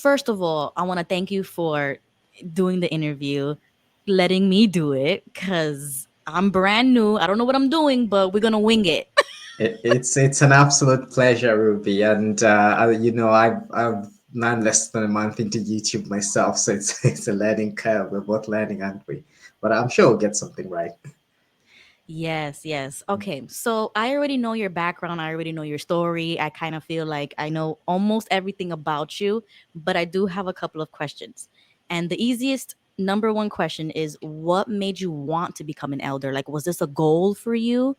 first of all, I want to thank you for doing the interview, letting me do it, because I'm brand new. I don't know what I'm doing, but we're gonna wing it. It's an absolute pleasure, Ruby. And I've not less than a month into YouTube myself, so it's it's a learning curve. We're both learning, aren't we? But I'm sure we'll get something right. Yes, yes. Okay, so I already know your background. I already know your story. I kind of feel like I know almost everything about you, but I do have a couple of questions. And the easiest number one question is, what made you want to become an elder? Like, was this a goal for you?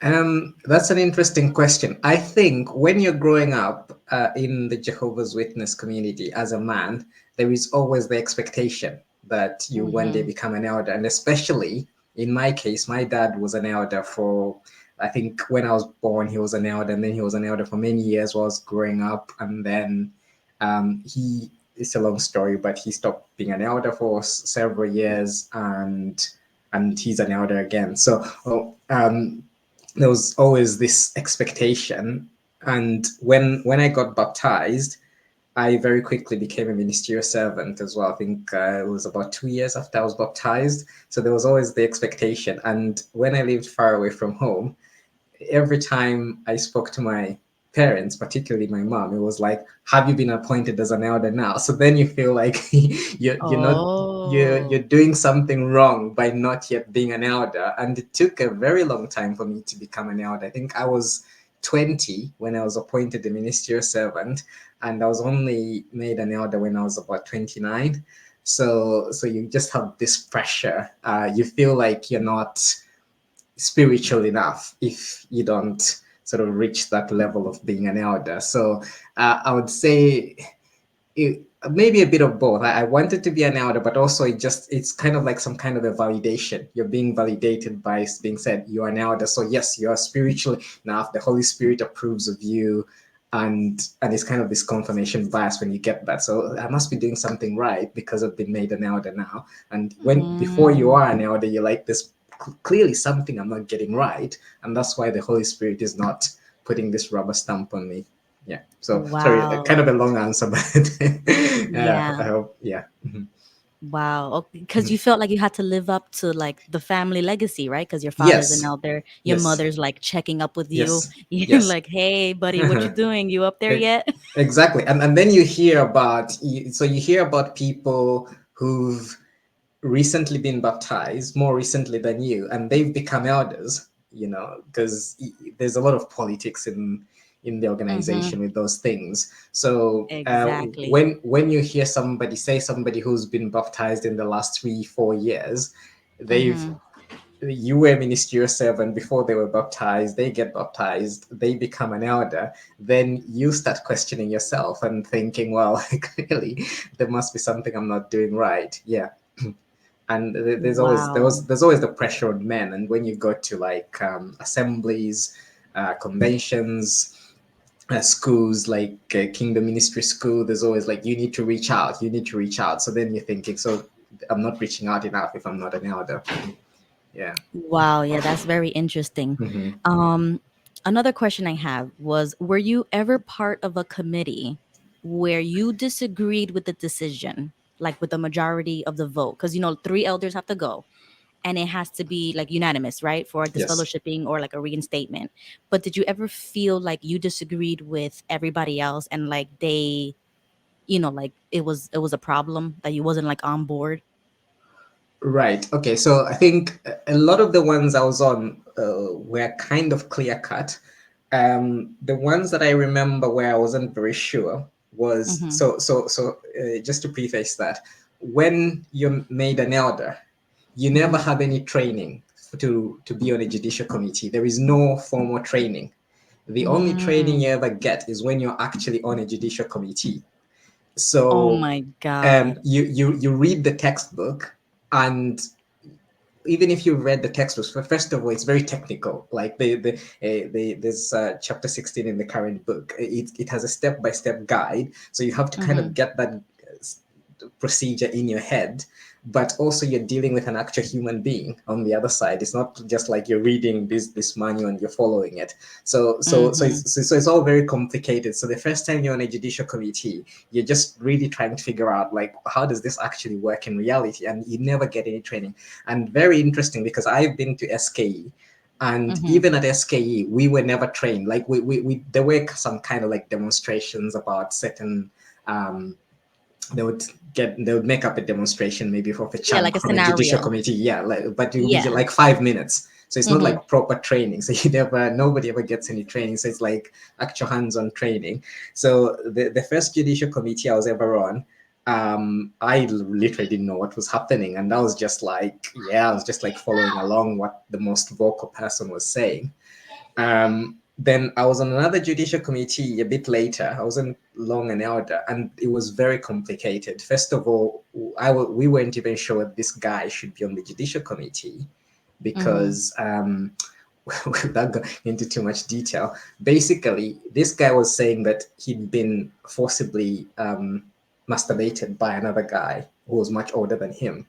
That's an interesting question. I think when you're growing up in the Jehovah's Witness community as a man, there is always the expectation that you one day Mm-hmm. become an elder. And especially in my case, my dad was an elder for, I think when I was born, he was an elder, and then he was an elder for many years while I was growing up. And then it's a long story, but he stopped being an elder for several years, and he's an elder again. So, there was always this expectation. And when I got baptized, I very quickly became a ministerial servant as well. I think it was about 2 years after I was baptized. So there was always the expectation. And when I lived far away from home, every time I spoke to my parents, particularly my mom, it was like, "Have you been appointed as an elder now?" So then you feel like you're not you're Oh. doing something wrong by not yet being an elder. And it took a very long time for me to become an elder. I think I was 20 when I was appointed a ministerial servant, and I was only made an elder when I was about 29. So you just have this pressure. You feel like you're not spiritual enough if you don't sort of reach that level of being an elder. So I would say it, maybe a bit of both. I wanted to be an elder, but also it's kind of like some kind of a validation. You're being validated by being said you're an elder. So yes, you are spiritually enough. The Holy Spirit approves of you. And it's kind of this confirmation bias when you get that. So I must be doing something right because I've been made an elder now. And when before you Mm. are an elder, you're like this clearly something I'm not getting right, and that's why the Holy Spirit is not putting this rubber stamp on me. Yeah. So sorry, Wow. kind of a long answer, but I Yeah. hope. Yeah. Wow. Because Mhm. you felt like you had to live up to like the family legacy, right? Because your father's an Yes. elder, your Yes. mother's like checking up with you. Yes. You're Yes. like, hey, buddy, what you doing? You up there E- yet? Exactly. And then you hear about so you hear about people who've recently been baptized, more recently than you, and they've become elders, because there's a lot of politics in the Mm-hmm. organization with those things. So Exactly. when you hear somebody who's been baptized in the last 3 4 years, they've Mm-hmm. you were a ministerial servant before they were baptized, they get baptized, they become an elder, then you start questioning yourself and thinking, well, clearly there must be something I'm not doing right. Yeah. And there's always Wow. there's always the pressure on men. And when you go to like assemblies, conventions, schools like Kingdom Ministry School, there's always like, you need to reach out. So then you're thinking, so I'm not reaching out enough if I'm not an elder. Yeah. Wow. Yeah, that's very interesting. Hmm. Um, Another question I have was, were you ever part of a committee where you disagreed with the decision, like with the majority of the vote? Because, three elders have to go and it has to be like unanimous, right? For Yes. disfellowshipping or like a reinstatement. But did you ever feel like you disagreed with everybody else and like they, like it was a problem that you wasn't like on board? Right. Okay. So I think a lot of the ones I was on were kind of clear cut. The ones that I remember where I wasn't very sure was Mm-hmm. just to preface that, when you're made an elder, you never Mm-hmm. have any training to be on a judicial committee. There is no formal training. The only training Mm. you ever get is when you're actually on a judicial committee. Oh So my God. you read the textbook, and even if you've read the textbooks, first of all, it's very technical. Like there's chapter 16 in the current book. It has a step-by-step guide, so you have to kind Mm-hmm. of get that procedure in your head. but also you're dealing with an actual human being on the other side. It's not just like you're reading this manual and you're following it. Mm-hmm. So it's all very complicated. So the first time you're on a judicial committee, you're just really trying to figure out like how does this actually work in reality, and you never get any training. And very interesting because I've been to SKE, and Mm-hmm. even at SKE, we were never trained. Like we there were some kind of like demonstrations about certain they would they would make up a demonstration maybe for a Yeah, like chunk a from a judicial scenario. committee, yeah, like, but it would be Yeah. like 5 minutes, so it's not Mm-hmm. like proper training. So you never nobody ever gets any training, so it's like actual hands-on training. So the first judicial committee I was ever on, I literally didn't know what was happening, and I was just like, yeah, I was just like following along what the most vocal person was saying. Then I was on another judicial committee a bit later. I wasn't long an elder, and it was very complicated. First of all, we weren't even sure this guy should be on the judicial committee Mm-hmm. because, without going into too much detail, basically, this guy was saying that he'd been forcibly masturbated by another guy who was much older than him.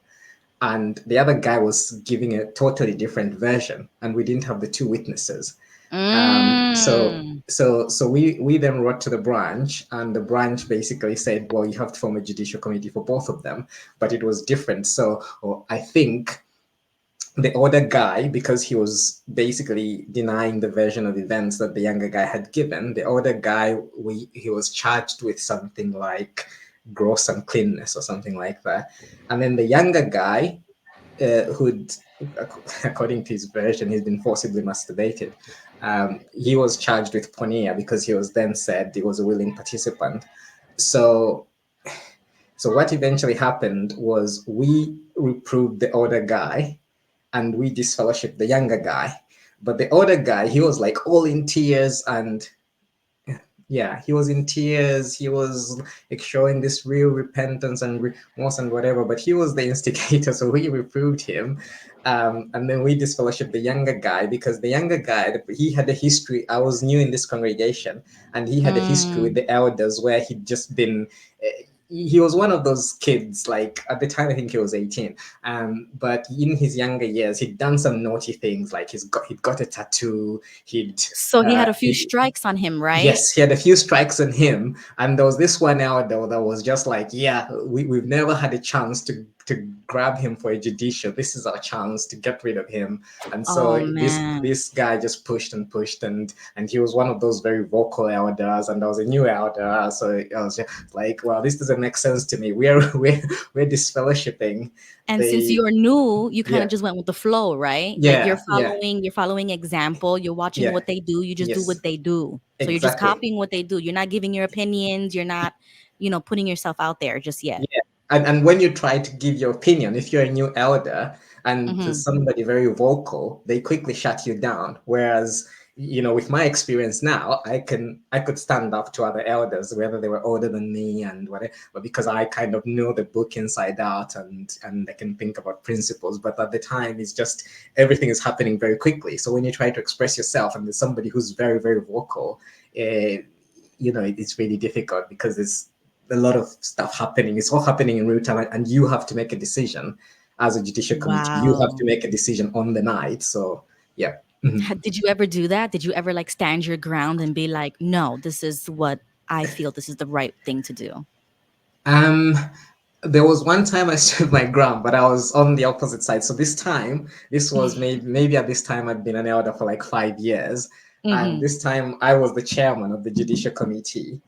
And the other guy was giving a totally different version, and we didn't have the two witnesses. Mm. So we then wrote to the branch, and the branch basically said, well, you have to form a judicial committee for both of them, but it was different. So I think the older guy, because he was basically denying the version of events that the younger guy had given, the older guy, he was charged with something like gross uncleanness or something like that. And then the younger guy, who'd, according to his version, he's been forcibly masturbated. He was charged with porneia because he was then said he was a willing participant. So, so what eventually happened was we reproved the older guy and we disfellowshipped the younger guy. But the older guy, he was like all in tears, and yeah, he was in tears. He was like showing this real repentance and remorse and whatever, but he was the instigator, so we reproved him. And then we disfellowshipped the younger guy because the younger guy, he had a history. I was new in this congregation, and he had a history with Mm. the elders where he'd just been. He was one of those kids, like at the time I think he was 18, but in his younger years he'd done some naughty things, like he'd got a tattoo, So he had a few he strikes on him, right? yes, he had a few strikes on him, and there was this one out though that was just like, yeah, we've never had a chance to grab him for a judicial. This is our chance to get rid of him. And Oh so man. this guy just pushed and pushed, and he was one of those very vocal elders, and I was a new elder, so I was just like, well, this doesn't make sense to me. We're disfellowshipping And since the you're new, you kind yeah of just went with the flow, right? Like yeah yeah you're following example, you're watching yeah what they do, you just do yes what they do. So you're just exactly. copying what they do. You're not giving your opinions, you're not, putting yourself out there just yet. Yeah. And when you try to give your opinion, if you're a new elder and to Mhm. somebody very vocal, they quickly shut you down. Whereas, with my experience now, I could stand up to other elders, whether they were older than me and whatever, but because I kind of know the book inside out, and I can think about principles. But at the time, it's just everything is happening very quickly. So when you try to express yourself and there's somebody who's very, very vocal, uh, it's really difficult because there's a lot of stuff happening. It's all happening in real time, and you have to make a decision as a judicial committee. You have to Wow. make a decision on the night. So yeah. Mhm. Did you ever do that? Did you ever like stand your ground and be like, "No, this is what I feel this is the right thing to do." Um, there was one time I stood my ground, but I was on the opposite side. So this was maybe at this time I'd been an elder for like 5 years, and Mhm. this time I was the chairman of the judicial committee,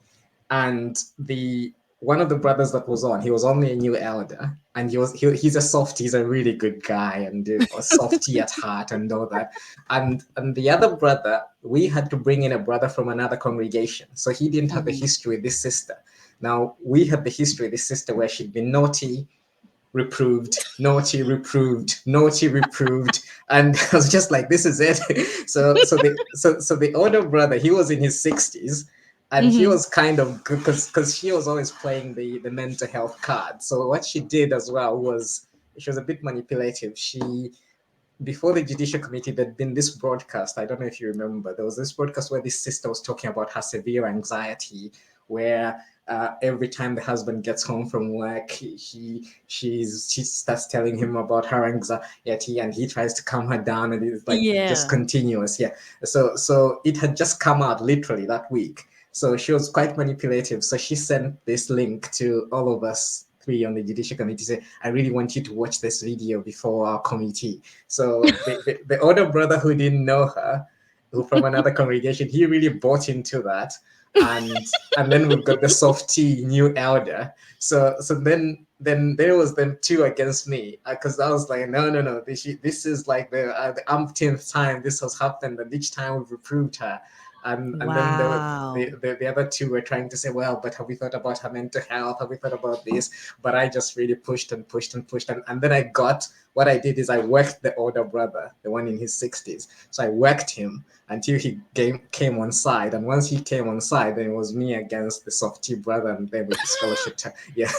and the one of the brothers that was on, he was only a new elder, and he's a softie, he's a really good guy, and a softie at heart and all that. And the other brother, we had to bring in a brother from another congregation, so he didn't have a Mhm. history with this sister. Now we had the history of this sister where she'd been naughty, reproved, naughty, reproved, naughty, reproved, and I was just like, this is it. So the older brother, he was in his 60s, and he Mhm. was kind of good because she was always playing the mental health card. So what she did as well was she was a bit manipulative. She Before the judicial committee, there'd been this broadcast. I don't know if you remember. There was this broadcast where this sister was talking about her severe anxiety, where every time the husband gets home from work, she starts telling him about her anxiety, and he tries to calm her down, and it's like just Yeah. continuous. Yeah. So it had just come out literally that week. So she was quite manipulative. So she sent this link to all of us three on the judicial committee. Say, I really want you to watch this video before our committee. So the older brother who didn't know her, who from another congregation, he really bought into that. And then we've got the softy new elder. So then there was them two against me, because I was like, no, this is like the umpteenth time this has happened, and each time we've reproved her. And then Wow. the other two were trying to say, well, but have we thought about her mental health? Have we thought about this? But I just really pushed and pushed and pushed. And then what I did is I worked the older brother, the one in his 60s. So I worked him until came on side. And once he came on side, then it was me against the softy brother, and then with this fellowship. Yeah.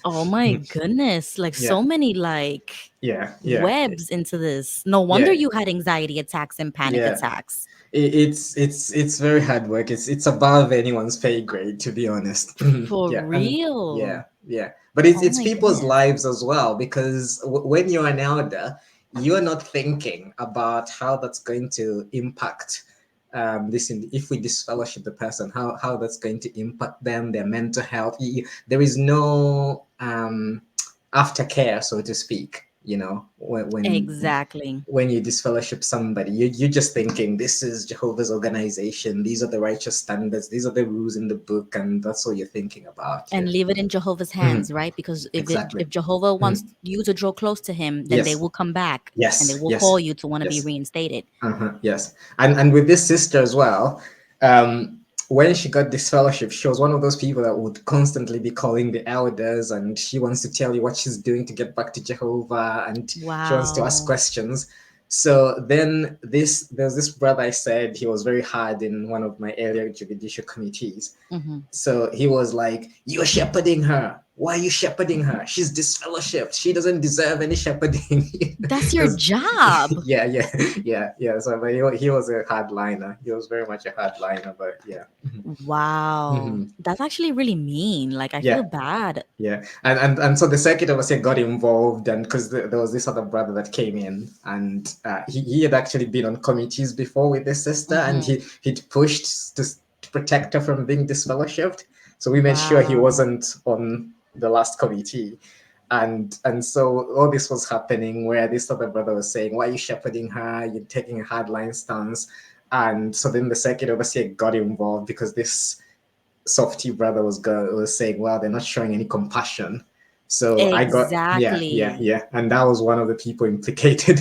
Oh my goodness. Like Yeah. so many like Yeah. Yeah. webs into this. No wonder Yeah. you had anxiety attacks and panic Yeah. attacks. It's very hard work. It's above anyone's pay grade, to be honest. For Yeah, and real. yeah, but it's Oh it's my people's goodness. lives as well, because when you're an elder, you're not thinking about how that's going to impact if we disfellowship the person, how that's going to impact them, their mental health. There is no aftercare, so to speak. Exactly. When you disfellowship somebody, you're just thinking, this is Jehovah's organization, these are the righteous standards, these are the rules in the book, and that's all you're thinking about. And Yeah. leave it in Jehovah's Mhm. hands, right? Because Exactly. if Jehovah Mhm. wants you to draw close to him, then they Yes, will come back and they yes, will call yes, you to want to be yes. reinstated. Yes. And with this sister as well, um, when she got this fellowship, she was one of those people that would constantly be calling the elders, and she wants to tell you what she's doing to get back to Jehovah, and she wants to ask Wow. questions. So then there's this brother, I said he was very hard in one of my earlier judicial committees. Hmm. So he was like, "You're shepherding her. Why are you shepherding her? She's disfellowshipped. She doesn't deserve any shepherding." That's your Because, job. yeah, yeah, yeah. So, but he was a hardliner. He was very much a hardliner. But yeah. Wow. Mhm. That's actually really mean. Like I feel Yeah, bad. yeah. And so the circuit overseer got involved, and because there was this other brother that came in, and he had actually been on committees before with his sister, and Hmm. he'd pushed to protect her from being disfellowshipped. So we made sure he Wow. wasn't on the last committee. And so all this was happening, where this other brother was saying, "Why are you shepherding her? You're taking a hardline stance." And so then the circuit overseer got involved, because this softy brother was saying, "Well, they're not showing any compassion." So I got, Exactly. and that was one of the people implicated,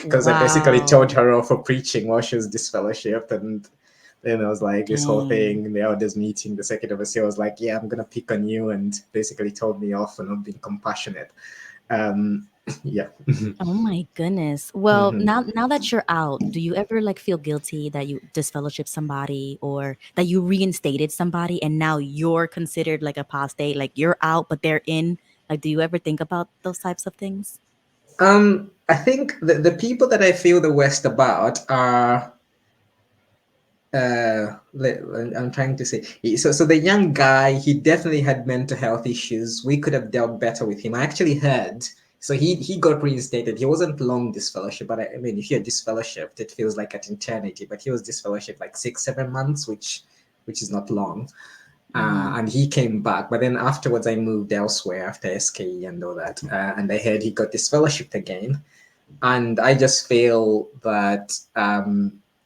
because I basically told Wow. her off for preaching while she was disfellowshipped. And then I was like, this whole thing Dang. in the elders meeting, the second overseer was like, "Yeah, I'm gonna pick on you," and basically told me off for not being compassionate. um yeah. Oh my goodness. Well, Mhm. now that you're out, do you ever like feel guilty that you disfellowship somebody or that you reinstated somebody and now you're considered like apostate, like you're out but they're in? Like do you ever think about those types of things? I think the people that I feel the worst about are I'm trying to say, so the young guy, he definitely had mental health issues. We could have dealt better with him. I actually heard, so he got reinstated. He wasn't long disfellowship, but I mean, if you're disfellowshipped, it feels like an eternity. But he was disfellowshipped like 6 7 months, which is not long. Mm-hmm. And he came back, but then afterwards I moved elsewhere after SKE and all that, and I heard he got disfellowshipped again. And I just feel that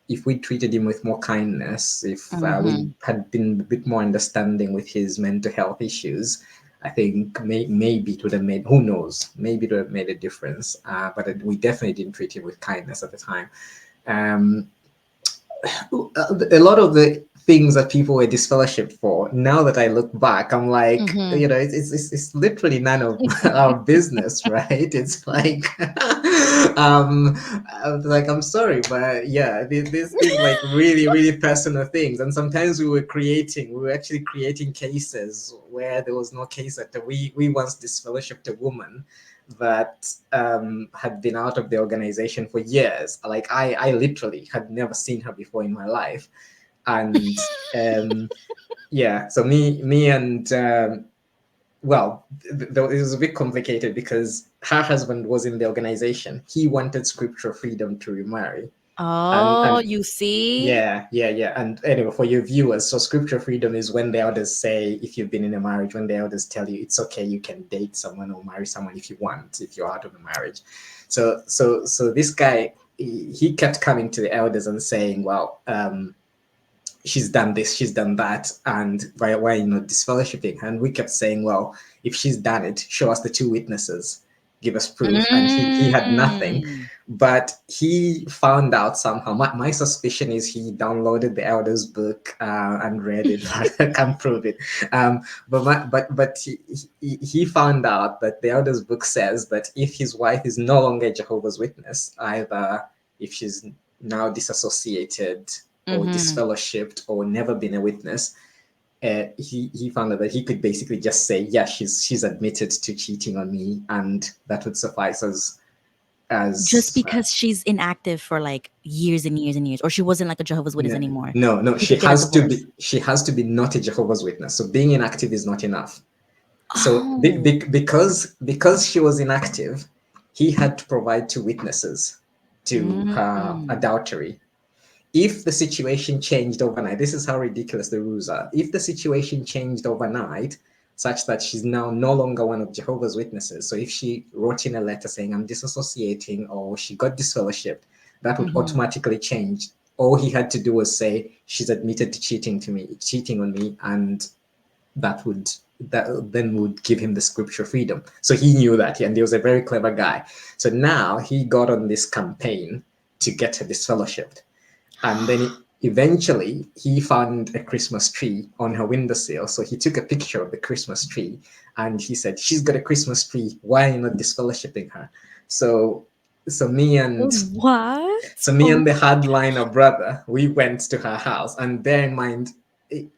if we treated him with more kindness, if we Mm-hmm. had been a bit more understanding with his mental health issues, I think maybe it would have made, who knows, maybe it would have made a difference. But we definitely didn't treat him with kindness at the time. Um, a lot of the things that people were disfellowshipped for, now that I look back, I'm like, Mm-hmm. it's literally none of our business, right? It's like, um like, I'm sorry, but yeah, these like really really personal things. And sometimes we were actually creating cases where there was no case. That we once disfellowshipped a woman that had been out of the organization for years. Like, I literally had never seen her before in my life. And yeah, so me and well, it was a bit complicated because her husband was in the organization. He wanted scriptural freedom to remarry, Oh, and you see? yeah. And anyway, for your viewers, so scripture freedom is when the elders say, if you've been in a marriage, when the elders tell you it's okay, you can date someone or marry someone if you want, if you're out of the marriage. So this guy, he kept coming to the elders and saying, well, she's done this, she's done that, and why you know disfellowshipping? And we kept saying, well, if she's done it, show us the two witnesses, give us proof. And he had nothing, Mm. but he found out somehow. My suspicion is he downloaded the elders book and read it, but I can't prove it. But he found out that the elders book says that if his wife is no longer a Jehovah's Witness, either if she's now disassociated or Mm-hmm. disfellowshipped or never been a witness, he found out that he could basically just say, yeah, she's admitted to cheating on me, and that would suffice Just as because she's inactive for like years and years and years, or she wasn't like a Jehovah's Witness no, anymore, no, he could get a divorce. she has to be not a Jehovah's Witness. So being inactive is not enough. So Oh. because she was inactive, he had to provide two witnesses to her Mm. adultery. If the situation changed overnight, this is how ridiculous the rules are. If the situation changed overnight, such that she's now no longer one of Jehovah's Witnesses, so if she wrote in a letter saying, I'm disassociating, or she got disfellowshipped, that would Mm-hmm. automatically change. All he had to do was say, she's admitted to cheating on me, and that would that then would give him the scripture freedom. So he knew that, and he was a very clever guy. So now he got on this campaign to get her disfellowshipped. And then eventually he found a Christmas tree on her windowsill. So he took a picture of the Christmas tree and he said, she's got a Christmas tree. Why are you not disfellowshipping her? So so me and What? so me Oh, and the hardliner brother, we went to her house. And bear in mind,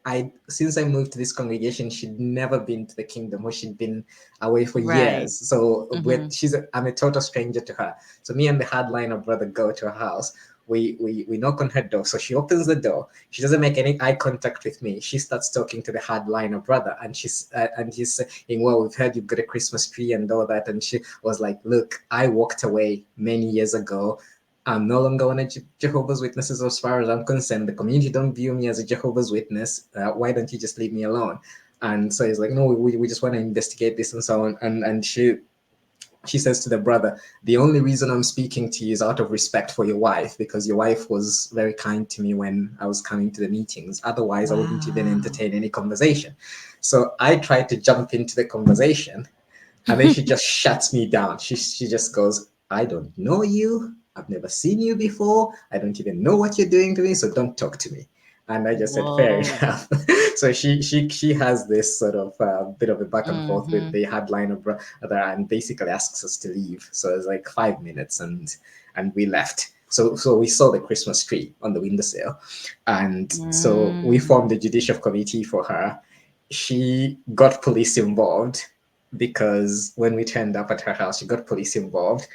I since I moved to this congregation, she'd never been to the kingdom, or she'd been away for right. years. So Mm-hmm. I'm a total stranger to her. So me and the hardliner brother go to her house. We knock on her door. So she opens the door. She doesn't make any eye contact with me. She starts talking to the hardliner brother, and he's saying, "Well, we've heard you've got a Christmas tree and all that." And she was like, "Look, I walked away many years ago. I'm no longer one of Jehovah's Witnesses as far as I'm concerned. The community don't view me as a Jehovah's Witness. Why don't you just leave me alone?" And so he's like, "No, we just want to investigate this and so on." And she says to the brother, "The only reason I'm speaking to you is out of respect for your wife, because your wife was very kind to me when I was coming to the meetings. Otherwise, I wouldn't even Wow. entertain any conversation." So I tried to jump into the conversation, and then she just shuts me down. She just goes, "I don't know you. I've never seen you before. I don't even know what you're doing to me, so don't talk to me." And I just said, "Fair Whoa. enough." So she has this sort of bit of a back and forth with Mm-hmm. the hardliner brother, and basically asks us to leave. So it's like 5 minutes, and we left. So we saw the Christmas tree on the windowsill, and so we Mm. formed a judicial committee for her. She got police involved, because when we turned up at her house, she got police involved.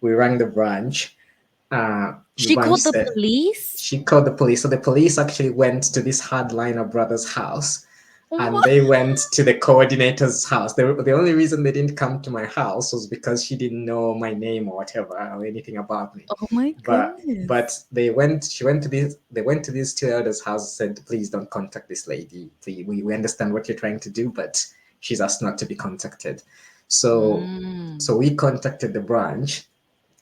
We rang the branch. The She branch called the said police? she called the police. So the police actually went to this hardliner brother's house, and What? they went to the coordinator's house. The only reason they didn't come to my house was because she didn't know my name or whatever, or anything about me. Oh my But goodness. she went to these two elders' house, said, "Please don't contact this lady. Please, we understand what you're trying to do, but she's asked not to be contacted." So Mm. so we contacted the branch,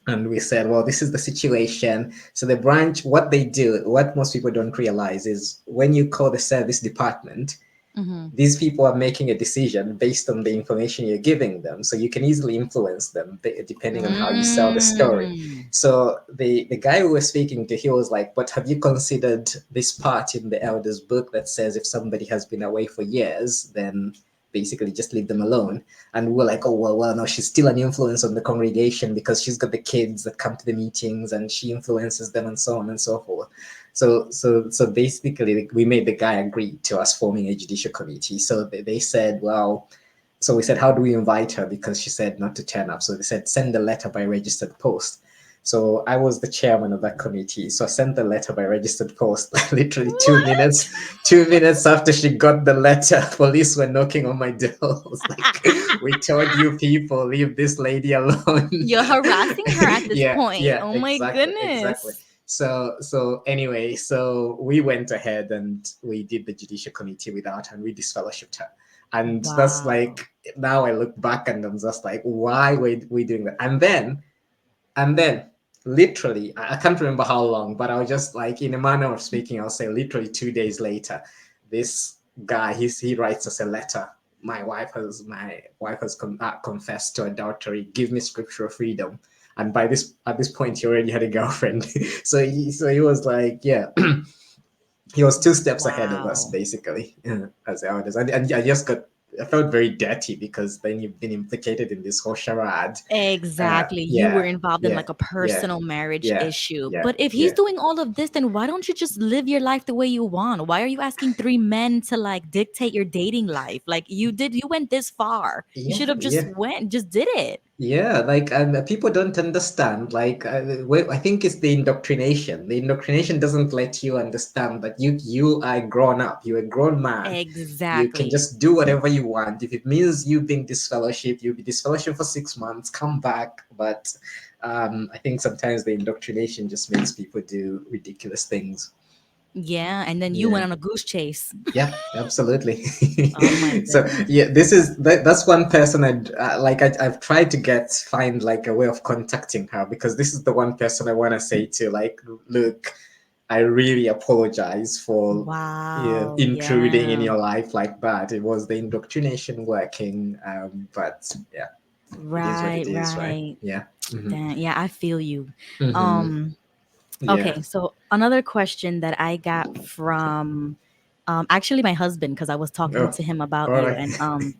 and we said, well, this is the situation. So the branch, what they do, what most people don't realize, is when you call the service department, Mm-hmm. these people are making a decision based on the information you're giving them. So you can easily influence them depending on how you sell the story. Mm. So the guy who was speaking to, he was like, "But have you considered this part in the elders book that says if somebody has been away for years, then basically just leave them alone?" And we were like, "Oh, well, no, she's still an influence on the congregation because she's got the kids that come to the meetings and she influences them and so on and so forth." So basically, we made the guy agree to us forming a judicial committee. So they said, well, so we said, "How do we invite her?" Because she said not to turn up. So they said, "Send a letter by registered post." So I was the chairman of that committee. So I sent the letter by registered post. Literally What? 2 minutes after she got the letter, police were knocking on my door. I was like, "We told you people leave this lady alone." You're harassing her at this Yeah, point. yeah, Oh my exactly. goodness. So anyway, so we went ahead and we did the judicial committee without her, and we disfellowshipped her. And that's Wow. like, now I look back and I'm just like, why were we doing that? And then literally, I can't remember how long, but I was just like, in a manner of speaking, I'll say literally 2 days later, this guy, he writes us a letter. My wife has confessed to adultery. Give me scriptural freedom. And at this point, he already had a girlfriend. So he was like, yeah, he was 2 steps ahead of us, Wow. basically, as elders. And I felt very dirty because then you've been implicated in this whole charade. Exactly. You were Yeah, involved in yeah, like a yeah, personal marriage yeah, issue. yeah, But if he's yeah, doing all of this, then why don't you just live your life the way you want? Why are you asking three men to like dictate your dating life? Like you went this far. You yeah, should have just yeah. went, just did it. Yeah, like people don't understand. Like I think it's the indoctrination. The indoctrination doesn't let you understand that you are grown up. You're a grown man. You can Exactly. just do whatever you want. If it means you being disfellowship, you'll be disfellowship for 6 months. Come back. But I think sometimes the indoctrination just makes people do ridiculous things. Yeah. And then you Yeah. went on a goose chase. Yeah, absolutely. Oh my So goodness. yeah, that's one person I've tried to find like a way of contacting her, because this is the one person I want to say to, like, look, I really apologize for, Wow. intruding in Yeah. your life like that. It was the indoctrination working, but yeah, it is what Right, it is, right? right. Yeah. Hmm. Damn, yeah, I feel you. Hmm. Um, Yeah. okay, so another question that I got from actually my husband, because I was talking Oh, to him about all you, right. and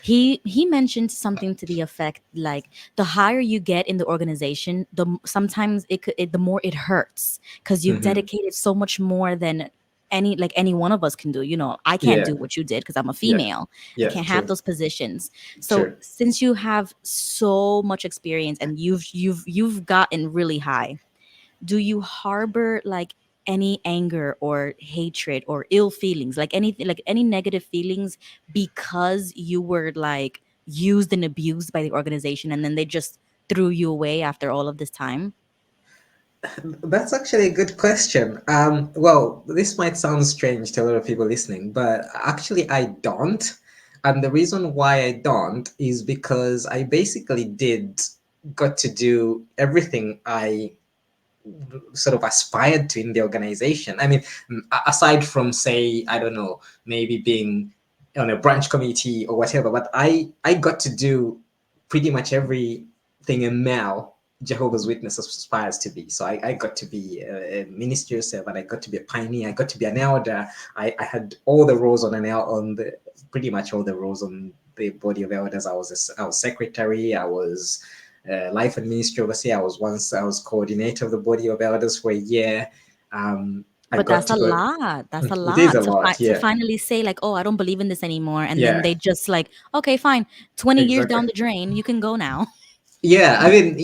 he mentioned something to the effect like the higher you get in the organization, sometimes the more it hurts because you've Hmm. dedicated so much more than any one of us can do. I can't Yeah. do what you did because I'm a Yeah. female. I Yeah. can't have True. those positions. So True. since you have so much experience and you've gotten really high, do you harbor like any anger or hatred or ill feelings, like anything, like any negative feelings because you were like used and abused by the organization and then they just threw you away after all of this time? That's actually a good question. Well, this might sound strange to a lot of people listening, but actually, I don't. And the reason why I don't is because I basically got to do everything I sort of aspired to in the organization. I mean, aside from, say, I don't know, maybe being on a branch committee or whatever, but I got to do pretty much everything a male Jehovah's Witness aspires to be. So I got to be a ministerial servant. I got to be a pioneer. I got to be an elder. I had all the roles on the pretty much all the roles on the body of elders. I was secretary. I was life and ministry overseer. I was coordinator of the body of elders for a year. I But got that's to a go. lot. That's a It is lot a lot. to Yeah. finally say like, oh, I don't believe in this anymore, and then Yeah. they just like, okay, fine, 20 years Exactly. down the drain, you can go now. Yeah, I mean,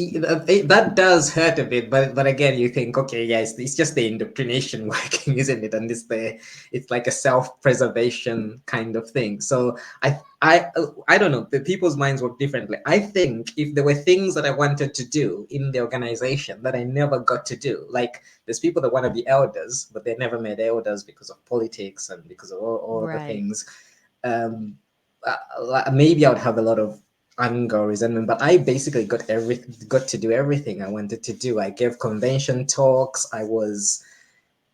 that does hurt a bit, but again, you think, okay, yeah, it's just the indoctrination working, isn't it? And it's like a self-preservation kind of thing. So I don't know. The people's minds work differently. I think if there were things that I wanted to do in the organization that I never got to do, like there's people that want to be elders, but they never made elders because of politics and because of all other Right. things. Um, Maybe I would have a lot of anger or resentment, but I basically got to do everything I wanted to do. I gave convention talks. I was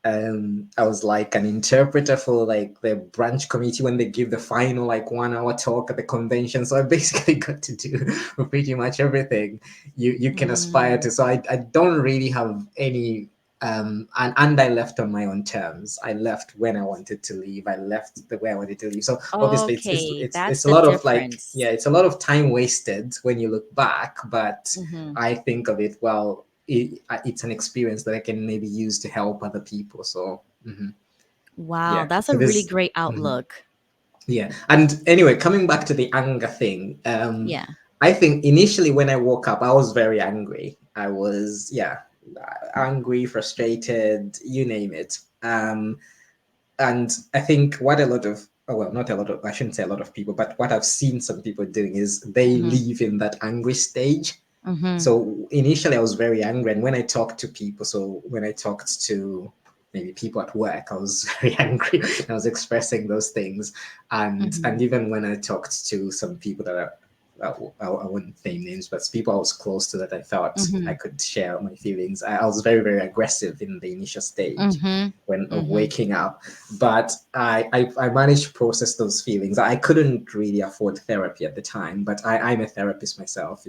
like an interpreter for like the branch committee when they give the final like 1 hour talk at the convention. So I basically got to do pretty much everything you can aspire Mm. to. So I don't really have any and I left on my own terms. I left when I wanted to leave. I left the way I wanted to leave. So obviously Okay, that's it's a the lot of like, difference. yeah, it's a lot of time wasted when you look back, but Hmm. I think of it, well, it's an experience that I can maybe use to help other people. So Wow, yeah, that's so a really this, great mhm. outlook. Yeah. And anyway, coming back to the anger thing, Yeah. I think initially when I woke up, I was very angry. I was, yeah, angry, frustrated, you name it. And I think what a lot of, oh, well, not a lot of, I shouldn't say a lot of people, but what I've seen some people doing is they Mm-hmm. live in that angry stage. Mm-hmm. So initially I was very angry. And when I talked to people, so when I talked to maybe people at work, I was very angry. I was expressing those things. And Mm-hmm. even when I talked to some people that are, I wouldn't name names, but people I was close to that I thought I Mm-hmm. could share my feelings. I was very, very aggressive in the initial stage Mm-hmm. when of Mm-hmm. waking up. But I managed to process those feelings. I couldn't really afford therapy at the time, but I'm a therapist myself.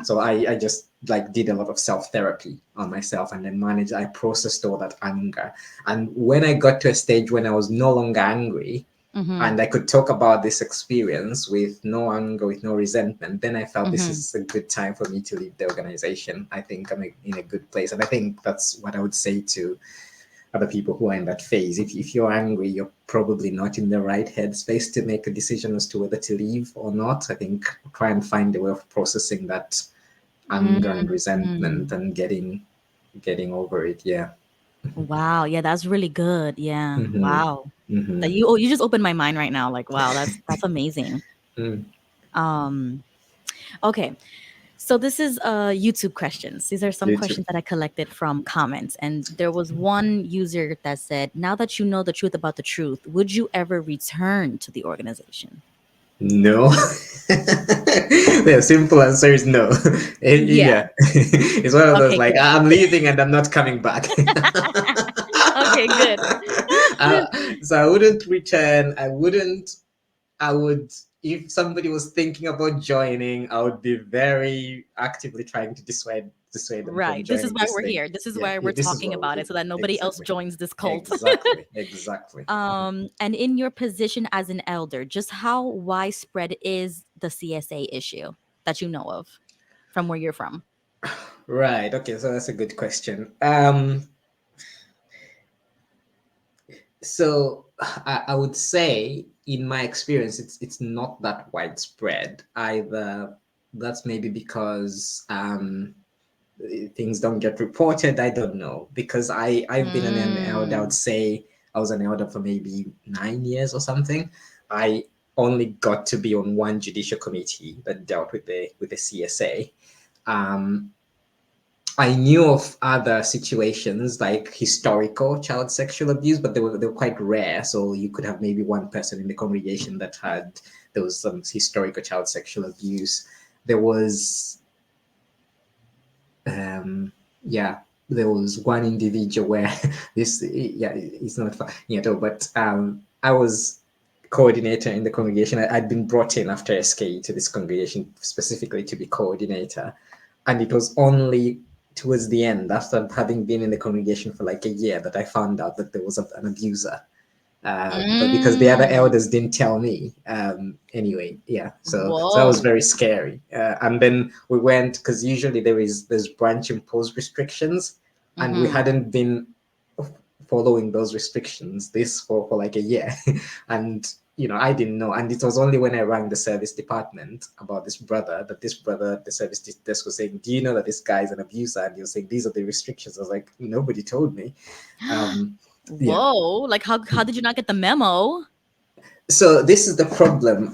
So I just like did a lot of self therapy on myself and then managed. I processed all that anger, and when I got to a stage when I was no longer angry Mm-hmm. and I could talk about this experience with no anger, with no resentment, then I felt this Mm-hmm. is a good time for me to leave the organization. I think I'm in a good place, and I think that's what I would say to other people who are in that phase. If you're angry, you're probably not in the right headspace to make a decision as to whether to leave or not. I think try and find a way of processing that anger and Mm-hmm. resentment and getting over it. Yeah. Wow. Yeah, that's really good. Yeah. Mm-hmm. Wow. Mm-hmm. That you just opened my mind right now. Like, wow, that's amazing. Mm. Um, okay. So this is YouTube questions. These are some You too. questions that I collected from comments. And there was one user that said, now that you know the truth about the truth, would you ever return to the organization? No. The simple answer is no. Yeah. Yeah. It's one of those Okay, like good. I'm leaving and I'm not coming back. Okay, good. uh, so I wouldn't return. I would, if somebody was thinking about joining, I would be very actively trying to dissuade them from Right. This is joining why this we're thing. here. This is Yeah, why yeah, we're this is talking what we're about it here so for. that nobody else Exactly. joins this cult. Exactly. Exactly. And in your position as an elder, just how widespread is the CSA issue that you know of from where you're from? Right. Okay. So that's a good question. So I would say, in my experience, it's not that widespread either. That's maybe because things don't get reported. I don't know, because I've been an elder. I would Mm. say I was an elder for maybe 9 years or something. I only got to be on one judicial committee that dealt with the CSA. Um, I knew of other situations like historical child sexual abuse, but they were quite rare. So you could have maybe one person in the congregation that had there was some historical child sexual abuse. There was yeah, there was one individual where this, yeah, it's not funny at all, but I was coordinator in the congregation. I'd been brought in after SK to this congregation specifically to be coordinator, and it was only towards the end, after having been in the congregation for like a year, that I found out that there was an abuser. But because the other Mm. elders didn't tell me, anyway, yeah. So that was Whoa. very scary. And then we went, because usually there's branch imposed restrictions, and we Mm-hmm. hadn't been following those restrictions this for like a year, and I didn't know, and it was only when I rang the service department about this brother that this brother at the service desk was saying, "Do you know that this guy is an abuser?" And he was saying, "These are the restrictions." I was like, "Nobody told me." Um, yeah. Whoa. Like how did you not get the memo? So this is the problem.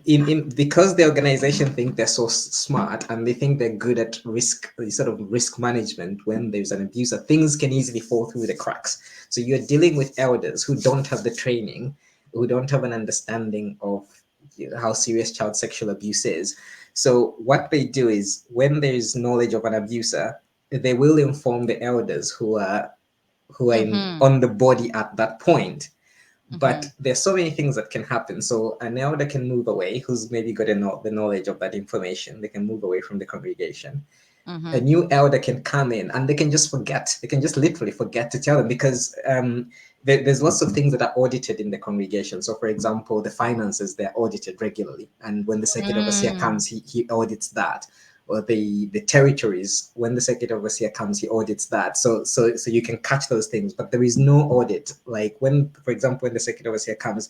In because the organization think they're so smart and they think they're good at sort of risk management. When there's an abuser, things can easily fall through the cracks. So you're dealing with elders who don't have the training, who don't have an understanding of how serious child sexual abuse is. So what they do is, when there is knowledge of an abuser, they will inform the elders who are Mm-hmm. on the body at that point. Mm-hmm. But there's so many things that can happen. So an elder can move away, who's maybe got the knowledge of that information. They can move away from the congregation. A Mm-hmm. new elder can come in and they can just forget. They can just literally forget to tell them, because there's lots of things that are audited in the congregation. So, for example, the finances, they're audited regularly. And when the circuit overseer Mm. comes, he audits that. Or the territories, when the circuit overseer comes, he audits that. So you can catch those things, but there is no audit. Like, when, for example, when the circuit overseer comes,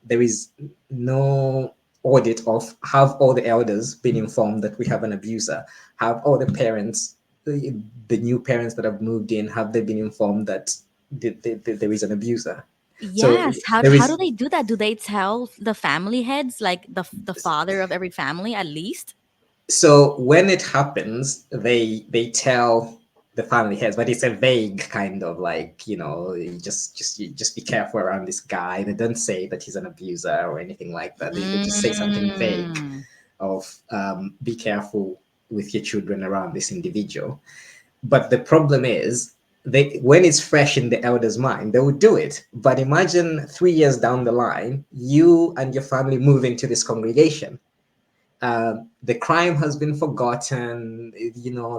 there is no audit of, have all the elders been informed that we have an abuser? Have all the parents, the new parents that have moved in, have they been informed that there is an abuser? So Yes. How there how do is, they do that? Do they tell the family heads, like the father of every family at least? so when it happens, they tell the family heads, but it's a vague kind of like, you just be careful around this guy. They don't say that he's an abuser or anything like that. They just say something vague Mm. of, be careful with your children around this individual. But the problem is, they, when it's fresh in the elder's mind, they will do it. But imagine 3 years down the line, you and your family move into this congregation. The crime has been forgotten.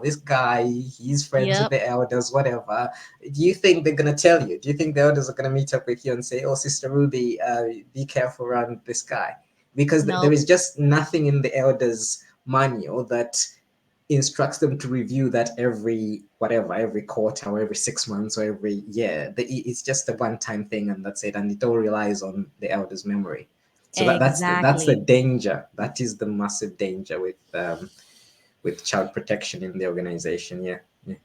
This guy, he's friends with Yep. the elders, whatever. Do you think they're gonna tell you? Do you think the elders are gonna meet up with you and say, "Oh, Sister Ruby, be careful around this guy"? Because there Nope. is just nothing in the elders' manual that instructs them to review that every whatever, every quarter or every 6 months or every year. It's just a one-time thing, and that's it. And it all relies on the elder's memory. So that's the Exactly. danger. That is the massive danger with child protection in the organization. Yeah, yeah.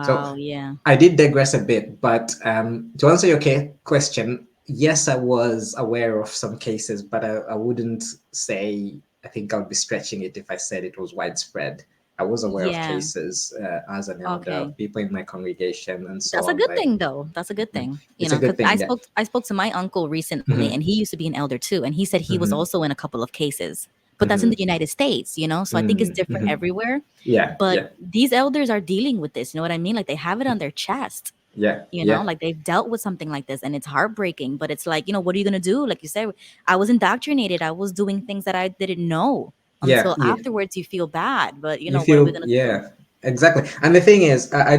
So Wow. Yeah. I did digress a bit, but to answer your question, yes, I was aware of some cases, but I wouldn't say, I think I would be stretching it if I said it was widespread. I was aware of Yeah. cases as an elder, Okay. of people in my congregation and so That's a on. good But thing, though. That's a good mm, thing, it's a because good thing. Yeah. I spoke to my uncle recently, and Hmm. he used to be an elder too, and he said he was Hmm. also in a couple of cases, but that's in Hmm. the United States, so I think it's different Hmm. everywhere. Yeah. But Yeah. these elders are dealing with this. You know what I mean? Like they have it on their chest. Yeah. Yeah. Like they've dealt with something like this, and it's heartbreaking. But it's like, what are you gonna do? Like you said, I was indoctrinated. I was doing things that I didn't know Yeah. until Yeah. afterwards. You feel bad, but You what are we feel, gonna do? yeah, exactly. And the thing is, I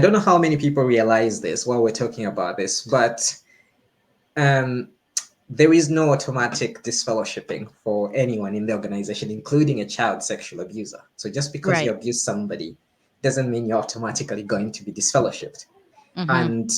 don't know how many people realize this while we're talking about this, but um, there is no automatic disfellowshipping for anyone in the organization, including a child sexual abuser. So just because you Right. abuse somebody doesn't mean you're automatically going to be disfellowshipped. Mm-hmm. And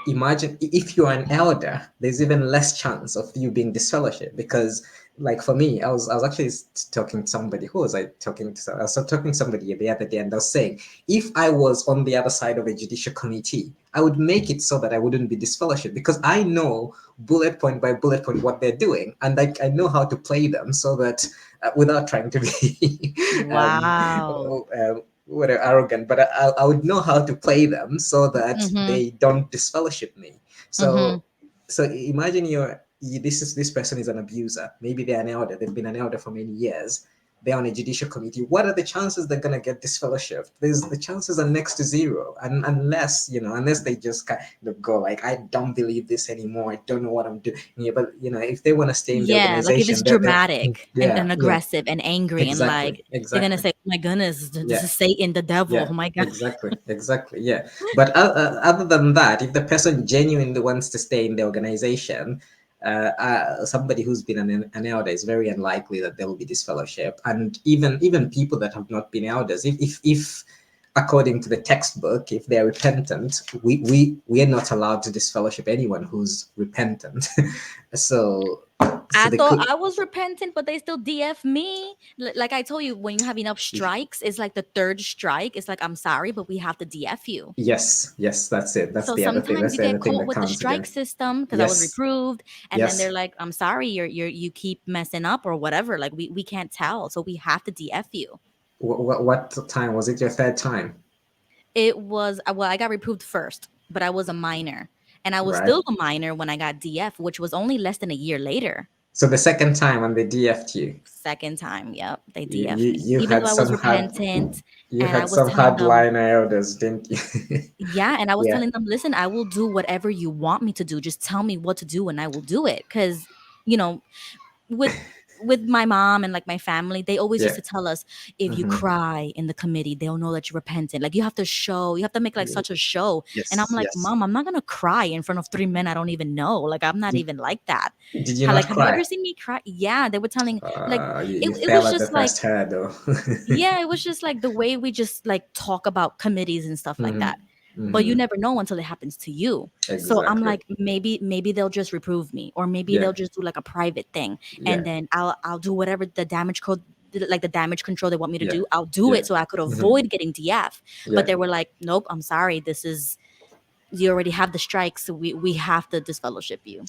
imagine if you're an elder, there's even less chance of you being disfellowshipped because, like for me, I was actually talking to somebody. Who was I talking to? I was talking to somebody the other day, and I was saying, if I was on the other side of a judicial committee, I would make it so that I wouldn't be disfellowshipped because I know bullet point by bullet point what they're doing, and I know how to play them so that without trying to be Wow. whatever, arrogant, but I would know how to play them so that Mm-hmm. they don't disfellowship me. Mm-hmm. So imagine this person is an abuser. Maybe they're an elder. They've been an elder for many years. They're on a judicial committee. What are the chances they're gonna get disfellowshipped? There's the chances are next to zero, and unless they just kind of go like, I don't believe this anymore. I don't know what I'm doing. Yeah, but if they want to stay in the Yeah, like if it's organization, they're dramatic yeah, and yeah, aggressive and angry and exactly, like they're gonna exactly. say, "Oh my goodness, this Yeah. is Satan, the devil." Yeah, Oh my god. exactly, exactly. Yeah, but other than that, if the person genuinely wants to stay in the organization, somebody who's been an elder is very unlikely that there will be disfellowship. And even people that have not been elders, if according to the textbook, if they're repentant, we are not allowed to disfellowship anyone who's repentant. so so I they thought could. I was repentant, but they still DF me. Like I told you, when you have enough strikes, it's like the third strike. It's like, I'm sorry, but we have to DF you. Yes, yes, that's it. That's So the other thing. sometimes That's you the other get thing caught that with the counts strike again. system because I was Yes, reproved, and then they're yes. like, "I'm sorry, you keep messing up or whatever. Like we can't tell, so we have to DF you." What time was it? Your third time, It was well, I got reproved first, but I was a minor, and I was right? still a minor when I got DF, which was only less than a year later. So the second time when they DF'd you, Second time, yep, they you DF'd you, me, you even though had I was some hard repentant, you and I had was some telling them, hardliner elders, didn't you? yeah, and I was Yeah. telling them, listen, I will do whatever you want me to do. Just tell me what to do, and I will do it. Because, you know, with my mom and like my family, they always used Yeah. to tell us, if you Hmm. cry in the committee, they'll know that you're repentant. Like you have to make like such a show. And I'm Yes. like, Yes. Mom, I'm not gonna cry in front of three men I don't even know. Like I'm not Did, even like that. did you How, like, not have you cry? ever seen me cry? Yeah, they were telling, like, You it fell was at the just like, first hurdle. yeah, it was just like the way we just like talk about committees and stuff like Hmm. that. but you never know until it happens to you. So I'm Exactly. like, maybe they'll just reprove me, or maybe Yeah. they'll just do like a private thing, Yeah. and then I'll do whatever the damage code, like the damage control they want me to Yeah. do. I'll do Yeah. it so I could Hmm. avoid getting DF. But Yeah. they were like, nope, I'm sorry, this is, you already have the strikes, so we have to disfellowship you.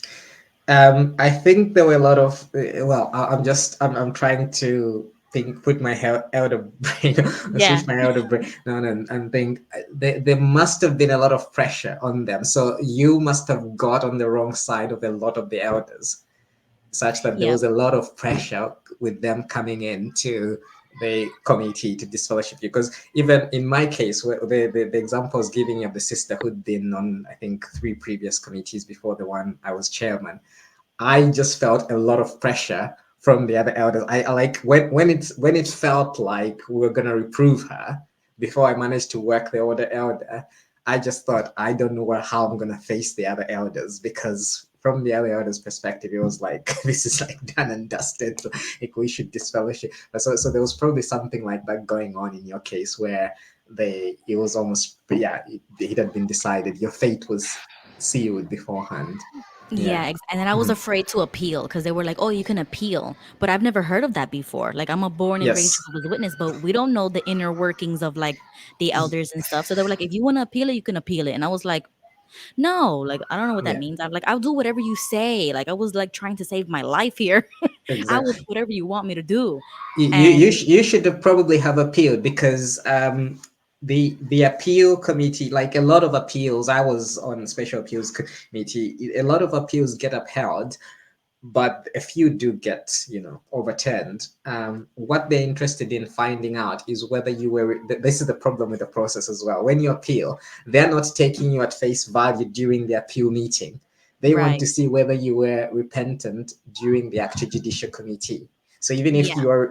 I think there were a lot of well, I'm trying to think, put my elder brain, Yeah. switch my elder brain, no, no, and think there must have been a lot of pressure on them. So you must have got on the wrong side of a lot of the elders, such that there Yeah. was a lot of pressure with them coming into the committee to disfellowship you. Because even in my case, where the example I was giving of the sister who'd been on, I think, 3 previous committees before the one I was chairman, I just felt a lot of pressure from the other elders. I like when it felt like we were gonna reprove her before I managed to work the other elder. I just thought I don't know how I'm gonna face the other elders, because from the other elders' perspective, it was like this is like done and dusted. So, like we should disfellowship. So there was probably something like that going on in your case where it was almost, yeah, it had been decided. Your fate was sealed beforehand. Yeah. And then I was Mhm. afraid to appeal because they were like, "Oh, you can appeal," but I've never heard of that before. Like, I'm a born and raised Yes. Jehovah's Witness, but we don't know the inner workings of like the elders and stuff. So they were like, "If you want to appeal it, you can appeal it," and I was like, "No, like I don't know what that Yeah. means." I'm like, "I'll do whatever you say." Like I was like trying to save my life here. I will do Exactly. whatever you want me to do, You and you should have probably have appealed, because the appeal committee, like a lot of appeals, I was on special appeals committee. A lot of appeals get upheld, but a few do get, overturned. What they're interested in finding out is whether you were. This is the problem with the process as well. When you appeal, they're not taking you at face value during the appeal meeting. They want right, to see whether you were repentant during the actual judicial committee. So yeah,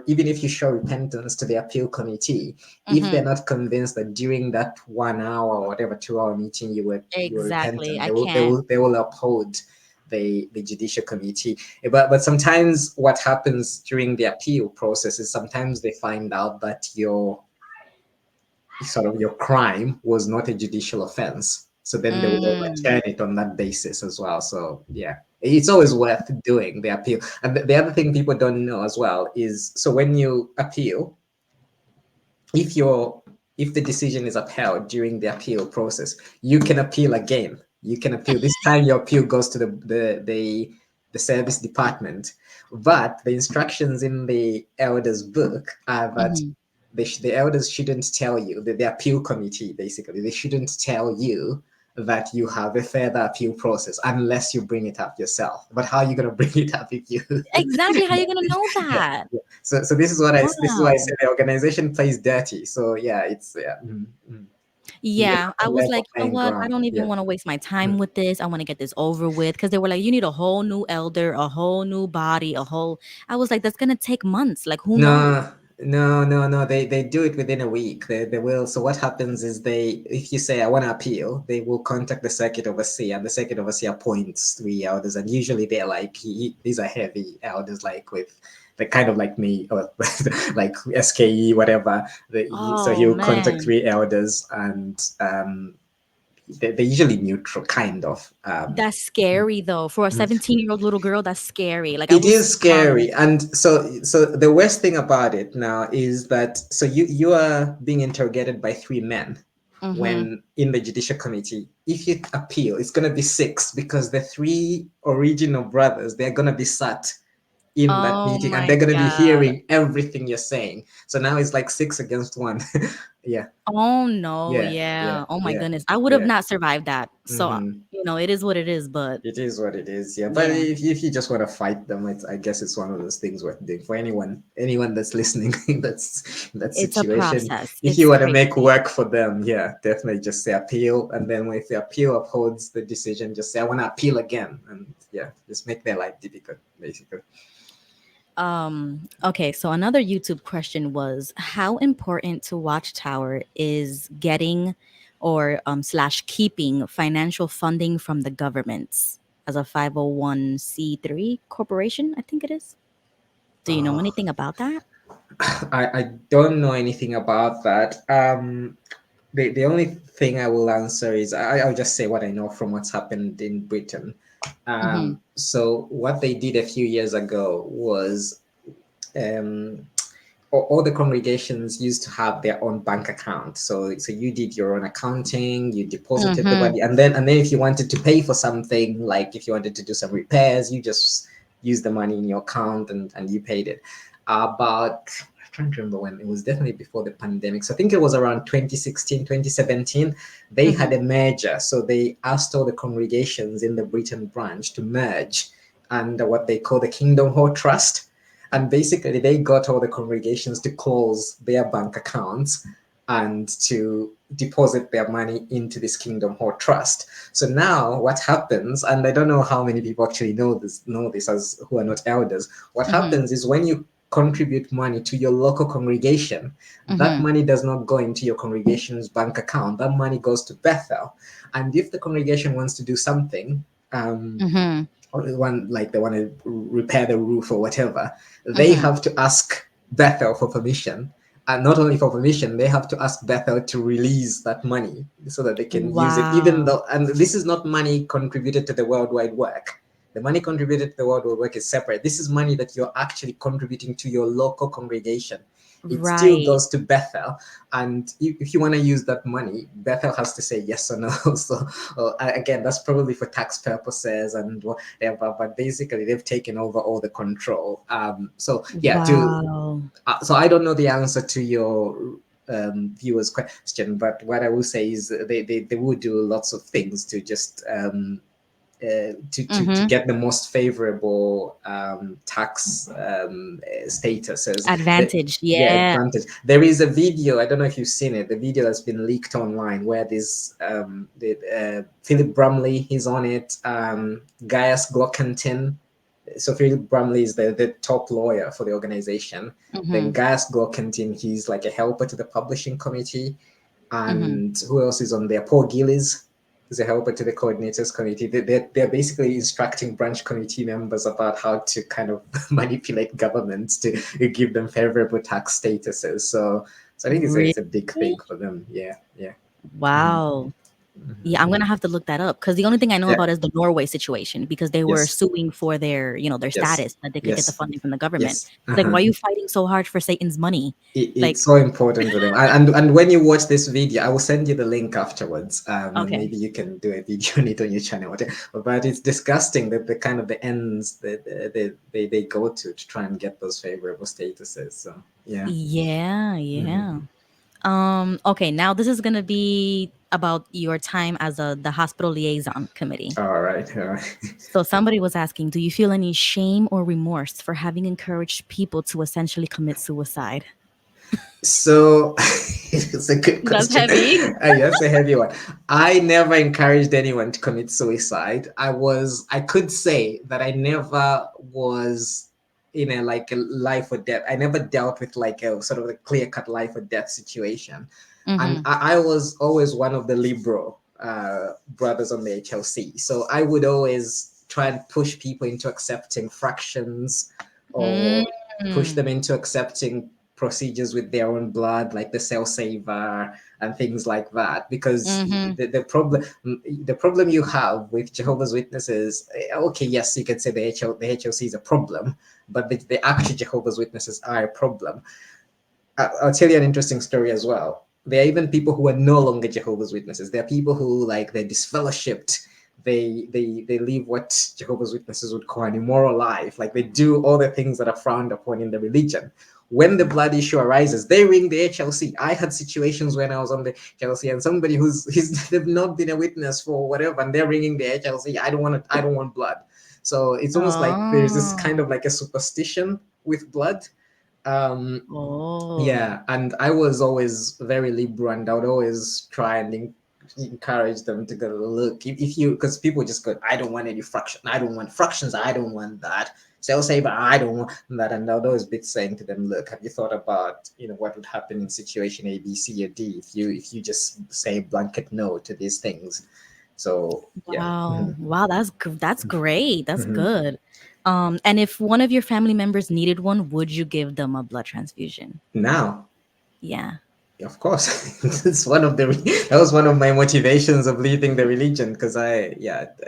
even if you show repentance to the appeal committee, if they're hmm, not convinced that during that 1 hour or whatever 2 hour meeting you were exactly. repentant, I can't. they will uphold the judicial committee. But sometimes what happens during the appeal process is sometimes they find out that your crime was not a judicial offense. So then they will Mm, overturn it on that basis as well. So yeah, it's always worth doing the appeal. And the other thing people don't know as well is, so when you appeal, if you're if the decision is upheld during the appeal process, you can appeal again. You can appeal. This time your appeal goes to the service department. But the instructions in the elders book are that hmm. the elders shouldn't tell you, the appeal committee basically, they shouldn't tell you that you have a further appeal process unless you bring it up yourself. But how are you going to bring it up if you Exactly. How you gonna know yeah, that? yeah. So this is why I Wow. say the organization plays dirty. So yeah, it's yeah. You get Yeah, I a was level like, you know playing what? I ground. don't even Yeah. want to waste my time Mm. with this. I want to get this over with because they were like, you need a whole new elder, a whole new body, a whole. I was like, that's gonna take months. Like, who knows? No, no. They do it within a week. They will. So what happens is, if you say I want to appeal, they will contact the circuit overseer, and the circuit overseer appoints 3 elders, and usually they're like these are heavy elders, like with the kind of like me, or like SKE, whatever. So Oh he'll contact man, 3 elders, and they're usually neutral, kind of. that's scary though. For a 17-year-old little girl, that's scary. Like I It was is stunned. scary, and so the worst thing about it now is that, so you are being interrogated by 3 men Mm-hmm. when in the judicial committee. If you appeal, it's going to be 6, because the 3 original brothers, they're going to be sat in that Oh meeting, and my they're going to be god. hearing everything you're saying. So now it's like 6 against 1. Yeah, Oh no, yeah, yeah, yeah. Oh my yeah, goodness. I would have yeah. not survived that. So, Hmm. it is what it is, but It is what it is, yeah. But yeah, if you just want to fight them, I guess it's one of those things worth doing for anyone that's listening. That's that it's a situation. process. If you It's want to make crazy. work for them, yeah, definitely just say appeal, and then if the appeal upholds the decision, just say I want to appeal again, and yeah, just make their life difficult, basically. Okay, so another YouTube question was how important to Watchtower is getting or slash keeping financial funding from the governments as a 501c3 corporation, I think it is. Do you know Oh, anything about that? I don't know anything about that. the only thing I will answer is I'll just say what I know from what's happened in Britain. Mhm. So what they did a few years ago was um, all the congregations used to have their own bank account. So you did your own accounting, you deposited the Mhm. money, and then if you wanted to pay for something, like if you wanted to do some repairs, you just use the money in your account and you paid it. But I'm trying to remember when it was, definitely before the pandemic. So I think it was around 2016, 2017. They had Mhm. a merger. So they asked all the congregations in the Britain branch to merge under what they call the Kingdom Hall Trust, and basically they got all the congregations to close their bank accounts and to deposit their money into this Kingdom Hall Trust. So now what happens, and I don't know how many people actually know this as who are not elders, what Mhm. happens is when you contribute money to your local congregation, that Mhm. money does not go into your congregation's bank account. That money goes to Bethel. And if the congregation wants to do something, Mhm. or one like they want to repair the roof or whatever, they Mhm. have to ask Bethel for permission. And not only for permission, they have to ask Bethel to release that money so that they can use it. Even Wow. though, and this is not money contributed to the worldwide work. The money contributed to the worldwide work is separate. This is money that you're actually contributing to your local congregation. It still Right. goes to Bethel, and if you want to use that money, Bethel has to say yes or no. So again, that's probably for tax purposes and whatever. But basically, they've taken over all the control. So yeah, to Wow. so I don't know the answer to your viewers' question, but what I will say is they will do lots of things to just to Mhm. get the most favorable tax statuses. Advantage. Yeah, Yeah. advantage. There is a video. I don't know if you've seen it. The video that's been leaked online where this Philip Brumley, he's on it. Gaius Glockentin. So Philip Brumley is the top lawyer for the organization. Then Mhm. Gaius Glockentin, he's like a helper to the publishing committee. Mhm. And who else is on there? Paul Gillies is a helper to the coordinators committee. They're basically instructing branch committee members about how to kind of manipulate governments to give them favorable tax statuses. So I think Really? it's a big thing for them. Yeah, yeah. Mhm, Wow. Yeah, mhm. I'm gonna have to look that up because the only thing I know Yeah. about is the Norway situation because they were Yes. suing for their, their Yes. status that they could get the Yes. funding from the government. Yes. It's like, why Uh-huh. are you fighting so hard for Satan's money? Like, It's so important to them. And when you watch this video, I will send you the link afterwards. And okay, maybe you can do a video on it on your channel. But it's disgusting that the kind of the ends that they go to try and get those favorable statuses. So yeah. yeah, Mhm. yeah. Okay, now this is gonna be about your time as the hospital liaison committee. All right. All right. So somebody was asking, do you feel any shame or remorse for having encouraged people to essentially commit suicide? So it's a good That's question. heavy. That's a heavy one. I never encouraged anyone to commit suicide. I could say that I never was in a like a life or death. I never dealt with like a sort of a clear cut life or death situation. And Mm-hmm. I was always one of the liberal brothers on the HLC. So I would always try and push people into accepting fractions or push them Mm-hmm. into accepting procedures with their own blood, like the cell saver and things like that. Because Mm-hmm. the problem you have with Jehovah's Witnesses, okay, yes, you can say the HLC is a problem, but the actual Jehovah's Witnesses are a problem. I'll tell you an interesting story as well. There are even people who are no longer Jehovah's Witnesses. There are people who like they're disfellowshipped. They live what Jehovah's Witnesses would call an immoral life. Like they do all the things that are frowned upon in the religion. When the blood issue arises, they ring the HLC. I had situations when I was on the HLC and somebody they've not been a witness for whatever, and they're ringing the HLC. I don't want blood. So it's almost like there's this kind Oh. of like a superstition with blood. Um, Oh. yeah, and I was always very liberal, and I would always try and encourage them to go look. If you, because people just go, I don't want any fraction, I don't want fractions, I don't want that. Cell saver, I don't want that, and I would always be saying to them, look, have you thought about what would happen in situation A, B, C, or D if you just say blanket no to these things? So yeah. Wow. Mhm. Wow, that's great. That's Mhm. good. And if one of your family members needed one, would you give them a blood transfusion? Now, Yeah. Of course, it's one of the that was one of my motivations of leaving the religion, because I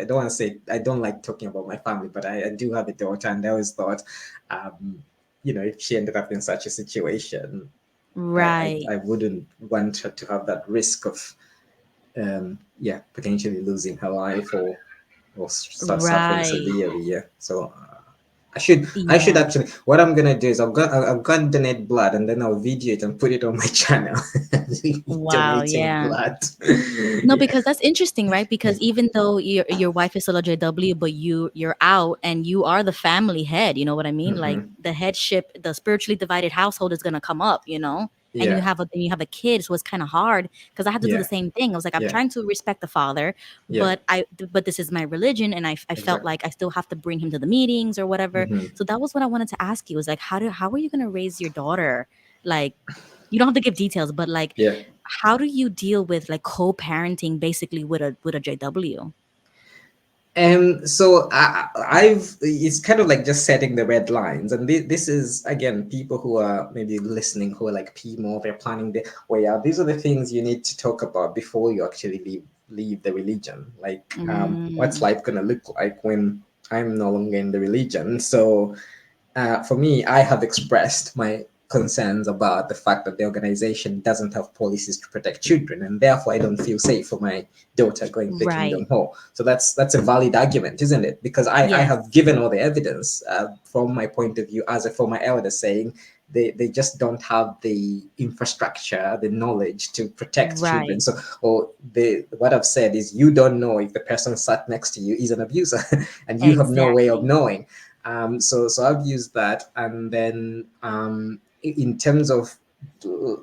don't want to say I don't like talking about my family, but I do have a daughter, and I always thought, um, if she ended up in such a situation, Right. I wouldn't want her to have that risk of potentially losing her life, or start suffering Right. severely. Yeah, so I should Yeah. actually, what I'm gonna do is I'm gonna donate blood, and then I'll video it and put it on my channel. Wow. Donating Yeah. blood. No, Yeah. because that's interesting, right? Because even though your wife is still a JW, but you're out and you are the family head, you know what I mean? Like Hmm. the headship, the spiritually divided household is gonna come up, you know? And Yeah. you have a kid, so it's kind of hard because I had to do the Yeah. same thing. I was like, I'm Yeah. trying to respect the father, Yeah. but this is my religion, and I felt Exactly. like I still have to bring him to the meetings or whatever. Hmm. So that was what I wanted to ask you, was like, how are you gonna raise your daughter? Like, you don't have to give details, but like, Yeah. how do you deal with like co-parenting basically with a JW? So I've it's kind of like just setting the red lines, and this is again people who are maybe listening who are like PMO, they're planning the way out. These are the things you need to talk about before you actually leave the religion. Like, what's Mm, life gonna look like when I'm no longer in the religion? So for me, I have expressed my concerns about the fact that the organization doesn't have policies to protect children, and therefore I don't feel safe for my daughter going to the right. Kingdom Hall. So that's a valid argument, isn't it? Because I Yes. have given all the evidence from my point of view as a former elder, saying they just don't have the infrastructure, the knowledge to protect children. Right. So, or what I've said is, you don't know if the person sat next to you is an abuser, and you have no way of Exactly. knowing. So I've used that, and then in terms of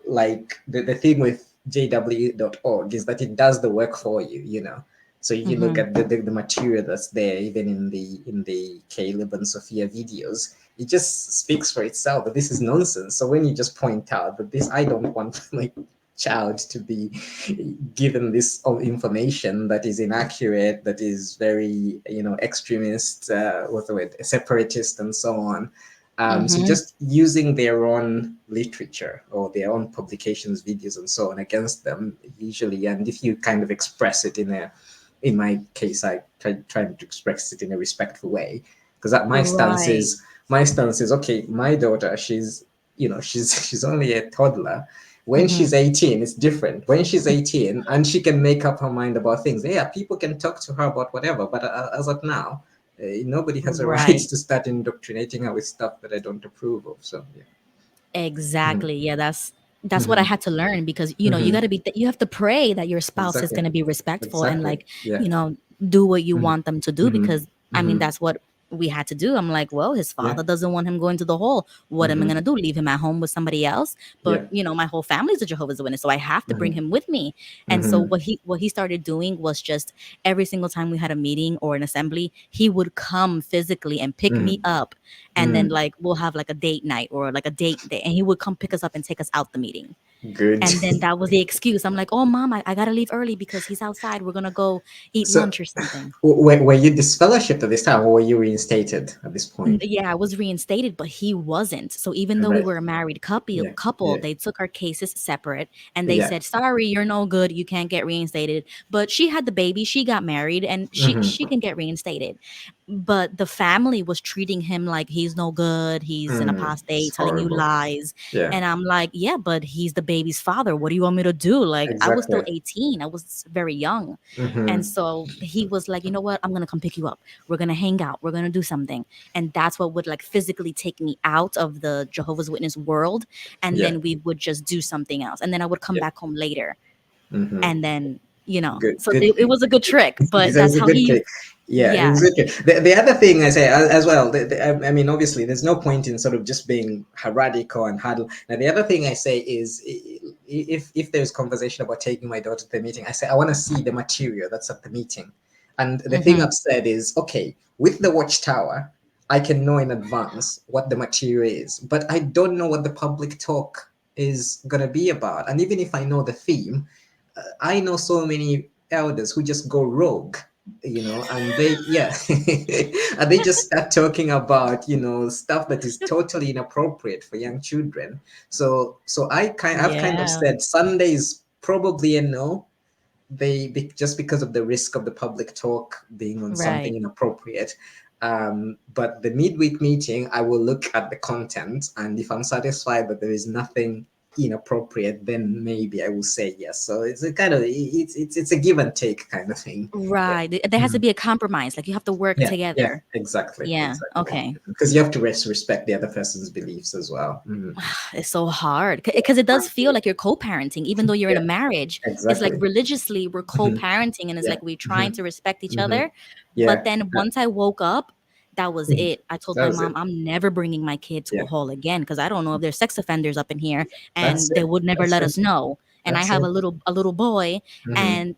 like the thing with jw.org is that it does the work for you, so you look Mm-hmm. at the material that's there, even in the Caleb and Sophia videos. It just speaks for itself, but this is nonsense. So when you just point out that this, I don't want my child to be given this information that is inaccurate, that is very, extremist, what's the word, separatist, and so on. So Mm-hmm. just using their own literature or their own publications, videos, and so on against them, usually, and if you kind of express it in my case, I trying to express it in a respectful way, because my stance Right. is okay. My daughter, she's only a toddler. When Mm-hmm. she's 18, it's different. When she's 18 and she can make up her mind about things, yeah, people can talk to her about whatever. But as of now, nobody has a right Right. to start indoctrinating her with stuff that I don't approve of. So yeah. Mhm. Exactly. Yeah, that's what I Mhm. had to learn, because you got Mhm. to be you have to pray that your spouse is Exactly. going to be respectful and Exactly. like, Yeah. you know, do what you Mhm. want them to do, Mhm. because I mean Mhm. that's what we had to do. I'm like, well, his Yeah. father doesn't want him going to the hall. What am I going to Mhm. do? Leave him at home with somebody else? But, Yeah. you know, my whole family's a Jehovah's Witness, so I have to bring Mhm. him with me. And so Mhm. what he started doing was just every single time we had a meeting or an assembly, he would come physically and pick me Mhm. up, and then Mhm. like we'll have like a date night or like a date day, and he would come pick us up and take us out the meeting. Good. And then that was the excuse. I'm like, oh mom, I gotta leave early because he's outside, we're gonna go eat So, lunch or something. were you disfellowshipped at this time, or were you reinstated at this point? Yeah, I was reinstated, but he wasn't. So even though we Right. were a married Yeah. couple, Yeah. they took our cases separate, and they Yeah. said, "Sorry, you're no good. You can't get reinstated." But she had the baby, she got married, and she Mhm. can get reinstated. But the family was treating him like he's no good. He's an It's apostate, telling you horrible. lies. Yeah. And I'm like, "Yeah, but he's the baby's father. What do you want me to do?" Like, I was still Exactly. 18. I was very young. And Mhm. so he was like, "You know what? I'm going to come pick you up. We're going to hang out. We're going to do something." And that's what would like physically take me out of the Jehovah's Witness world, and Yeah. then we would just do something else, and then I would come Yeah. back home later, Mhm. and then, you know, Good. so Good. it was a good trick, but That that's was a how he good used. trick. Yeah, it Yeah. was a good trick. The other thing I say as well, I mean, obviously, there's no point in sort of just being radical and hard. Now, the other thing I say is, if there's conversation about taking my daughter to the meeting, I say I want to see the material that's at the meeting. And the thing Mm-hmm. I've said is, okay, with the watchtower, I can know in advance what the material is, but I don't know what the public talk is gonna be about. And even if I know the theme, I know so many elders who just go rogue. and they, yeah, and they just start talking about, stuff that is totally inappropriate for young children. So I've kind of Yeah. said Sunday is probably a no. Just because of the risk of the public talk being on something Right. inappropriate. But the midweek meeting, I will look at the content, and if I'm satisfied that there is nothing inappropriate, then maybe I will say yes. So it's a kind of it's a give and take kind of thing. Yeah. Right. There has to Mhm. be a compromise. Like you have to work Yeah, yeah, together. exactly, Yeah. exactly. Okay. Because you have to respect the other person's beliefs as well. It's so hard because it does feel like you're co-parenting even though you're in Yeah, a marriage. It's like exactly. religiously we're Hmm. co-parenting and it's Yeah. like we're trying Hmm. to respect each Hmm. other. But Yeah. then once I woke up, that was Mhm. it. I told That my was mom it. I'm never bringing my kid to Yeah. a hall again because I don't know if there's sex offenders up in here That's and they it. would never That's let it. us know. And I That's have it. a little boy, Hmm. and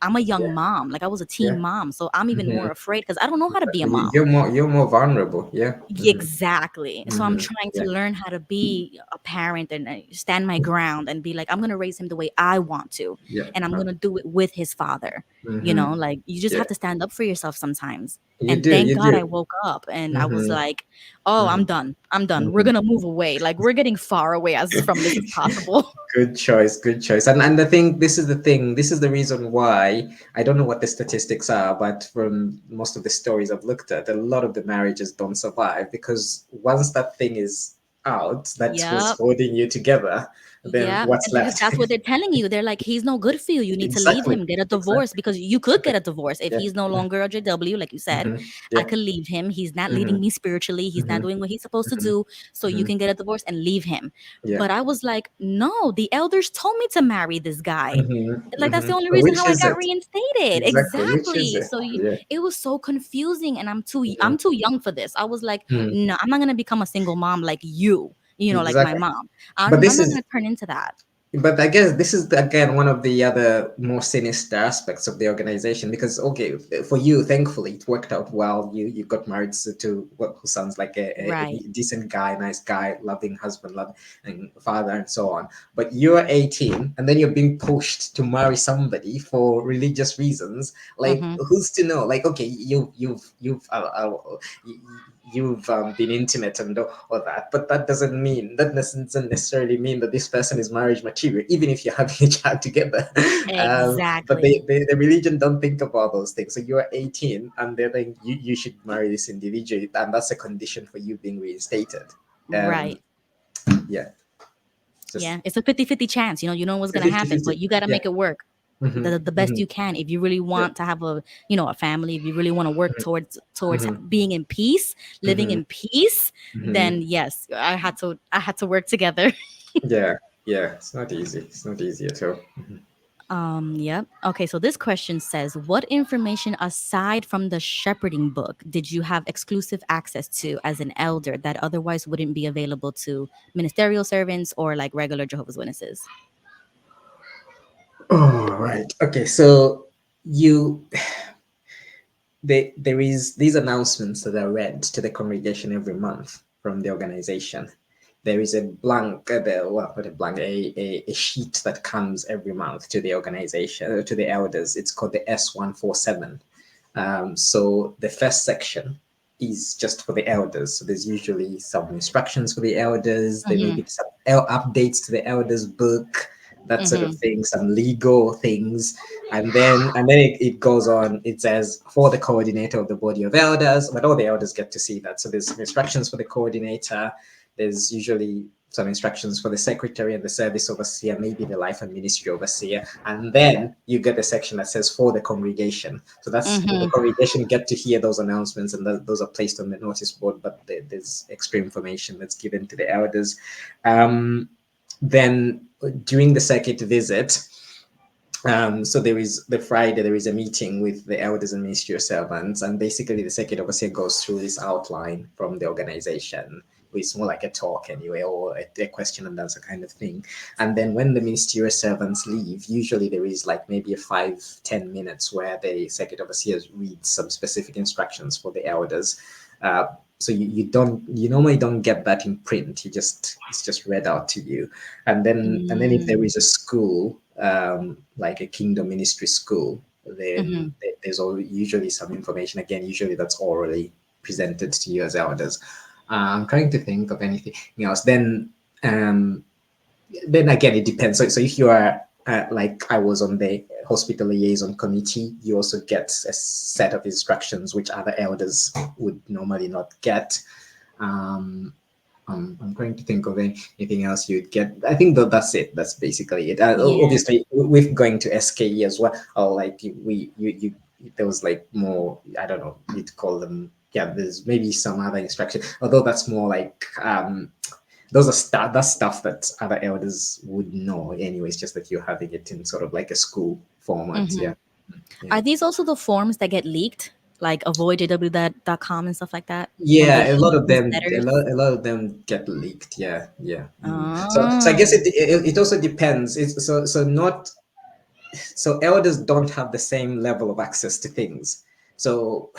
I'm a young Yeah. mom. Like I was a teen Yeah. mom, so I'm even Hmm. more afraid because I don't know how to be a Exactly. mom. You're more vulnerable. Yeah. Hmm. Exactly. So I'm Hmm. trying to Yeah. learn how to be a parent and stand my ground and be like, I'm going to raise him the way I want to. Yeah. And I'm going to do it with his father. Hmm. Like you just Yeah. have to stand up for yourself sometimes. You And do. thank You God I do. woke up and I was Hmm. like, oh, Hmm. I'm done. I'm done. We're Hmm. going to move away. Like we're getting far away as from this as possible. Good choice, good choice. And I think this is the thing. This is the reason why I don't know what the statistics are, but from most of the stories I've looked at, a lot of the marriages don't survive because once that thing is out, that was Yep. holding you together, then Yeah, what's because left? that's what they're telling you. They're like, he's no good for you. You need to leave Exactly, him, get a divorce exactly, because you could exactly. get a divorce if Yeah. he's no longer a JW, like you said. Hmm. I Yeah. could leave him. He's not Hmm. leading me spiritually. He's not Hmm. doing what he's supposed to Hmm. do. So you Hmm. can get a divorce and leave him. Yeah. But I was like, no, the elders told me to marry this guy. Hmm. Like that's Hmm. the only So reason which how I is got it? reinstated. Exactly. Which is Exactly. it? So Yeah. it was so confusing, and Hmm. I'm too young for this. I was like, Hmm. no, I'm not gonna become a single mom like you. Like my Exactly. mom. But I'm this not is gonna turn into that. But I guess this is again one of the other more sinister aspects of the organization because okay, for you, thankfully, it worked out well. You got married to what who sounds like a Right. decent guy, nice guy, loving husband, loving father, and so on. But you're 18, and then you're being pushed to marry somebody for religious reasons. Like, Mhm. who's to know? Like, okay, you've been intimate and all that, but that doesn't necessarily mean that this person is marriage material, even if you're having a child together. But Exactly. the religion don't think about those things. So you're 18, and they're like, you should marry this individual, and that's a condition for you being reinstated. Um, Right. yeah, Yeah. just It's a 50-50 chance. You know what's it's a going to happen, 50-50. but you got to Yeah. make it work Hmm. the best Hmm. you can if you really Yeah. want to have a family, if you really want to work towards Hmm. being in peace, living Hmm. in peace, Hmm. then yes, I had to work together. Yeah. Yeah. It's not easy. It's not easy at all. Mhm. Yep. Okay, so this question says, what information aside from the shepherding book did you have exclusive access to as an elder that otherwise wouldn't be available to ministerial servants or like regular Jehovah's Witnesses? Oh, right. Okay. So you there is these announcements that are read to the congregation every month from the organization. There is a blank, well, not a blank, a sheet that comes every month to the organization, to the elders. It's called the S147. So the first section is just for the elders. So there's usually some instructions for the elders. There may Mm-hmm. be some updates to the elders book, that sort of Mm-hmm. thing, some legal things, and then it goes on. It says for the coordinator of the body of elders, but all the elders get to see that. So there's some instructions for the coordinator. There's usually some instructions for the secretary and the service overseer, maybe the life and ministry overseer, and then you get a section that says for the congregation. So that's the Mm-hmm. congregation get to hear those announcements, and those are placed on the notice board. But there's extra information that's given to the elders. Then during the circuit visit, so there is the Friday, there is a meeting with the elders and ministerial servants, and basically the circuit overseer goes through this outline from the organization. It's more like a talk anyway, or a question and answer kind of thing. And then when the ministerial servants leave, usually there is like maybe a 5-10 minutes where the circuit overseer reads some specific instructions for the elders. Uh, so you normally don't get that in print. It's just read out to you, and then if there Mm. is a school, like a kingdom ministry school, then there's usually some information. Again, usually that's orally presented to you as elders. I'm trying to think of anything else. Um, then again, it depends. So if you are like I was on the hospital liaison committee, you also get a set of instructions which other elders would normally not get. Um, I'm trying to think of anything else you'd get. I think that's it. That's basically it. Yeah. Obviously, with going to SKE as well, or like there was like more. I don't know. You'd call them. Yeah, there's maybe some other instruction. Although that's more like those are that's stuff that other elders would know anyways. Just that you're having it in sort of like a school format. Hmm. Yeah, yeah. Are these also the forms that get leaked, like avoidjw.com and stuff like that, when they Yeah, a lot leak of them, newsletters? a lot of them get leaked. Yeah, yeah. So I guess Oh. it also depends. It's so not so elders don't have the same level of access to things. So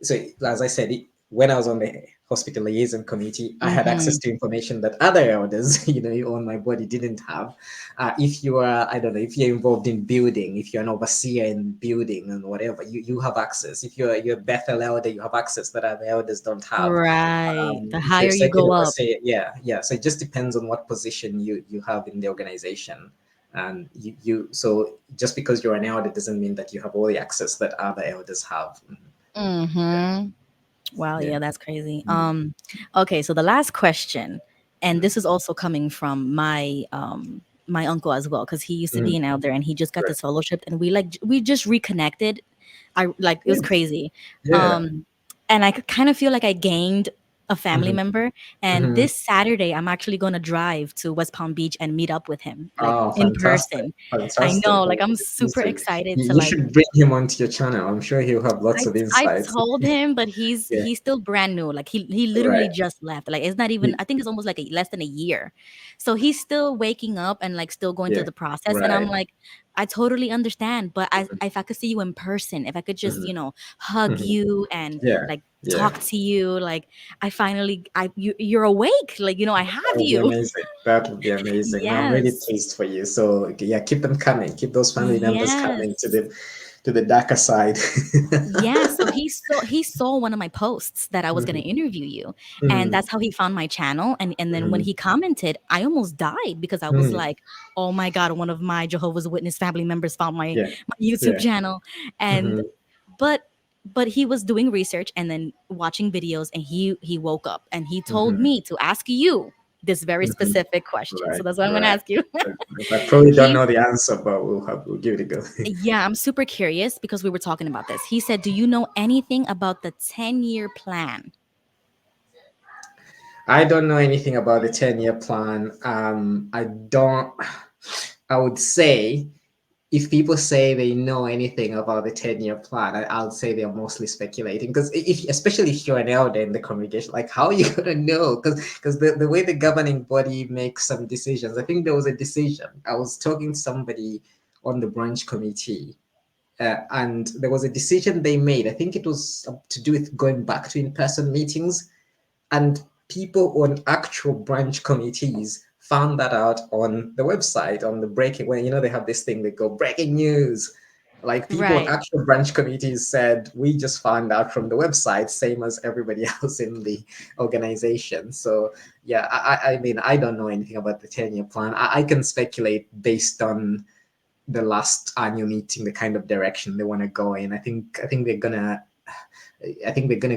so as I said, when I was on the hospital liaison committee, I had access Mm-hmm. to information that other elders, on my body didn't have. If you are, I don't know, if you're involved in building, if you're an overseer in building and whatever, you have access. If you're a Bethel elder, you have access that other elders don't have. Right. The If you're higher you second go up. overseer, yeah, yeah. So it just depends on what position you have in the organization. And so just because you're an elder doesn't mean that you have all the access that other elders have. Mm-hmm. Wow, Yeah. yeah, that's crazy. Mm, Okay, so the last question, and mm, this is also coming from my uncle as well, because he used to be mm. an elder and he just got Right. this fellowship, and we just reconnected. I like it was Yeah. crazy. Yeah. Um, and I kind of feel like I gained a family Hmm. member. And Hmm. this Saturday, I'm actually gonna drive to West Palm Beach and meet up with him, like Oh, in fantastic. person. I Fantastic. know, like Oh, I'm super listen, excited you, to you like should bring him onto your channel. I'm sure he'll have lots of I insights. told him, but he's Yeah. he's still brand new. Like he literally Right. just left. Like it's not even. He- I think it's almost like less than a year. So he's still waking up and like still going through yeah. the process. And I'm Right. like, I totally understand. But if I could see you in person, if I could just Hmm. hug Hmm. you and Yeah. like Yeah. talk to you, like you're awake. Like I have That would be you. amazing. That would be amazing. No, I'm really Yes. pleased for you. So okay, yeah, keep them coming. Keep those family members coming to Yes. the darker side. Yeah, so he saw one of my posts that I was gonna Mhm. interview you, and Mhm. that's how he found my channel. And then when Mhm. he commented, I almost died because I was Mhm. like, "Oh my god, one of my Jehovah's Witness family members found Yeah. my YouTube Yeah. channel." And Mhm. but but he was doing research and then watching videos, and he woke up and he told Mhm. me to ask you this very Mhm. specific question. So Right. that's what I'm gonna Right. ask you. I probably don't he know the answer, but we'll give it a go. Yeah, I'm super curious because we were talking about this. He said, "Do you know anything about the 10-year plan?" I don't know anything about the 10-year plan. I don't. I would say if people say they know anything about the 10-year plan, I would say they're mostly speculating. Because especially if you're an elder in the congregation, like how are you gonna know? Because the way the governing body makes some decisions, I think there was a decision. I was talking to somebody on the branch committee, and there was a decision they made. I think it was to do with going back to in-person meetings, and people on actual branch committees found that out on the website on the breaking when they have this thing they go breaking news. Like people on Right. actual branch committees said we just found out from the website, same as everybody else in the organization. So yeah, I mean I don't know anything about the 10-year plan. I can speculate based on the last annual meeting, the kind of direction they want to go in. I think they're gonna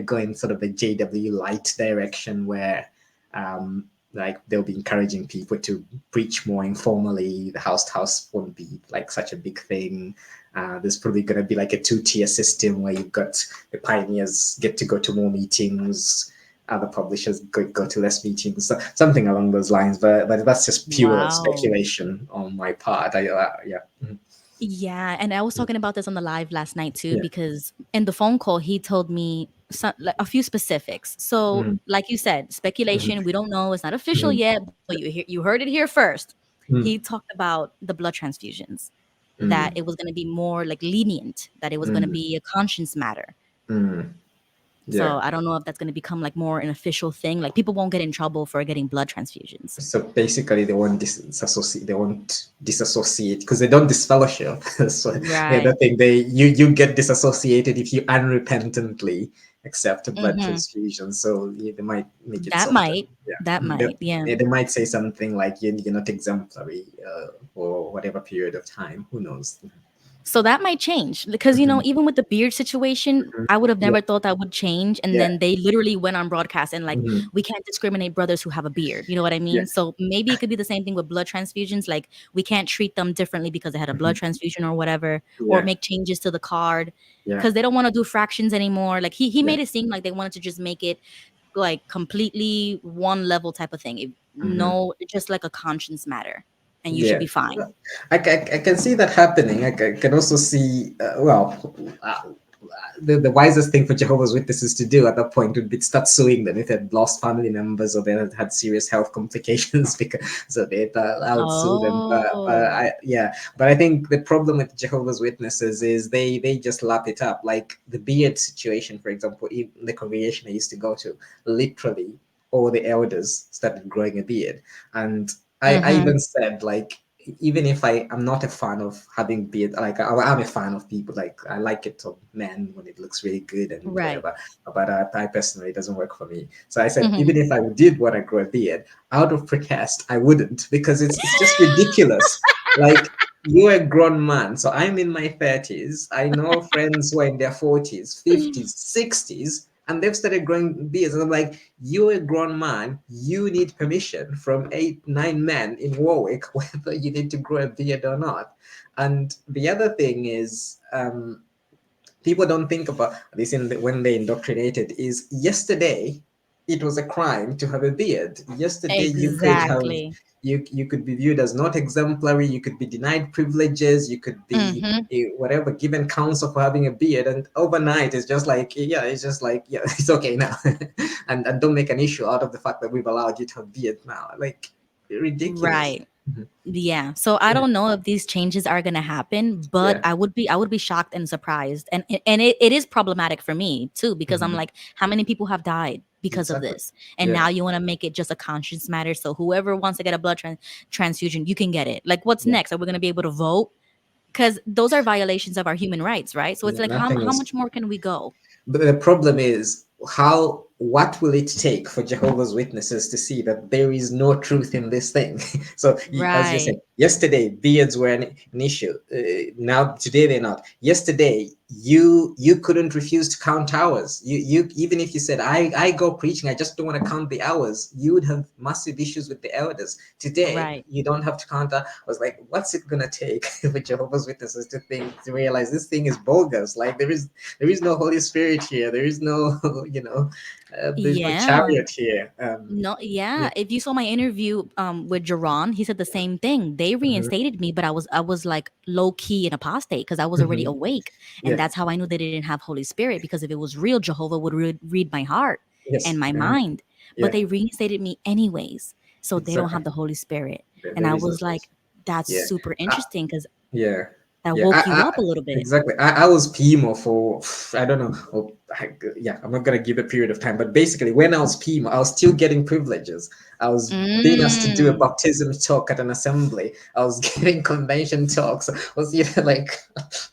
go in sort of a JW light direction where um, like they'll be encouraging people to preach more informally. The house to house won't be like such a big thing. There's probably going to be like a two-tier system where you've got the pioneers get to go to more meetings, other publishers go to less meetings, so something along those lines. But that's just pure Wow. speculation on my part. Yeah. Mhm. Yeah, and I was talking about this on the live last night too Yeah. because in the phone call he told me like, a few specifics. So, Mhm. like you said, Mhm. speculation, we don't know, it's not official Mhm. yet, but you heard it here first. He Mhm. talked about the blood transfusions, that Mhm. it was going to be more like lenient, that it was going to be a conscience matter. Mhm. Yeah. So I don't know if that's going to become like more an official thing. Like people won't get in trouble for getting blood transfusions. So basically, they won't disassociate. They won't disassociate because they don't disfellowship. So yeah, the Right. thing you get disassociated if you unrepentantly accept a blood Mm-hmm. transfusion. So yeah, they might make it That softer. might. Yeah, That might. Yeah. they might say something like you're not exemplary for whatever period of time. Who knows? So that might change because Mhm, even with the beard situation, mhm. I would have Yeah, never thought that would change. And yeah, then they literally went on broadcast and like, mhm, we can't discriminate brothers who have a beard. You know what I yeah, mean? So maybe it could be the same thing with blood transfusions. Like we can't treat them differently because they had a blood mhm, transfusion or whatever, or yeah, make changes to the card yeah, because they don't want to do fractions anymore. Like he yeah. made it seem like they wanted to just make it like completely one level type of thing. Mhm. No, just like a conscience matter, and you should Yeah, be fine. I can see that happening. Can also see, uh, the wisest thing for Jehovah's Witnesses to do at that point would be to start suing them if they had lost family members or they had serious health complications because so they I would sue them. Oh. But I think the problem with Jehovah's Witnesses is they just lap it up. Like the beard situation, for example, in the congregation I used to go to, literally all the elders started growing a beard, and I Mm-hmm. even said like even if I'm not a fan of having beard, like I'm a fan of people, like I like it on men when it looks really good and Right. whatever. But I personally it doesn't work for me. So I said Mhm. even if I did want to grow a beard, out of protest, I wouldn't because it's just ridiculous. Like you're a grown man, so I'm in my 30s. I know friends who are in their 40s, 50s, 60s, and they've started growing beards. And I'm like, you're a grown man. You need permission from 8, 9 men in Warwick whether you need to grow a beard or not. And the other thing is, people don't think about this when they indoctrinated is yesterday it was a crime to have a beard. Yesterday Exactly. you could be viewed as not exemplary, you could be denied privileges, you could be Mhm. whatever, given counsel for having a beard, and overnight it's just like it's just like it's okay now. And don't make an issue out of the fact that we've allowed you to have beard now, like ridiculous. Right. Mhm. Yeah. So I Yeah, don't know if these changes are gonna happen, but yeah, I would be shocked and surprised. And it is problematic for me too, because I'm mhm. like, how many people have died because of Exactly. this? And Yeah, now you want to make it just a conscience matter. So whoever wants to get a transfusion, you can get it. Like what's yeah, next? Are we gonna be able to vote? Because those are violations of our human rights, right? So it's yeah, like nothing how is. much more can we go? But the problem is what will it take for Jehovah's Witnesses to see that there is no truth in this thing? So, as you said, Right. yesterday beards were an issue. Now today they're not. Yesterday you couldn't refuse to count hours. You even if you said I go preaching, I just don't want to count the hours. You would have massive issues with the elders. Today Right. you don't have to count. I was like, what's it gonna take for Jehovah's Witnesses to realize this thing is bogus? Like there is no Holy Spirit here. There is no, there's no Yeah. chariot here. No, Yeah, yeah. If you saw my interview with Jerron, he said the same thing. They mhm, reinstated me, but I was like low key an apostate because I was already mhm, awake. And yeah, that's how I knew they didn't have Holy Spirit, because if it was real, Jehovah would read my heart and yes, my mind. But yeah, they reinstated me anyways. So they don't exactly. have the Holy Spirit. And There I is no was holy. like, that's Yeah, super I, interesting because yeah, that yeah. woke you up a little bit. Exactly. I was PMO for I don't know. Yeah, I'm not gonna give a period of time, but basically, when I was PMO, I was still getting privileges. I was being asked to do a Mm, baptism talk at an assembly. I was getting convention talks. I was like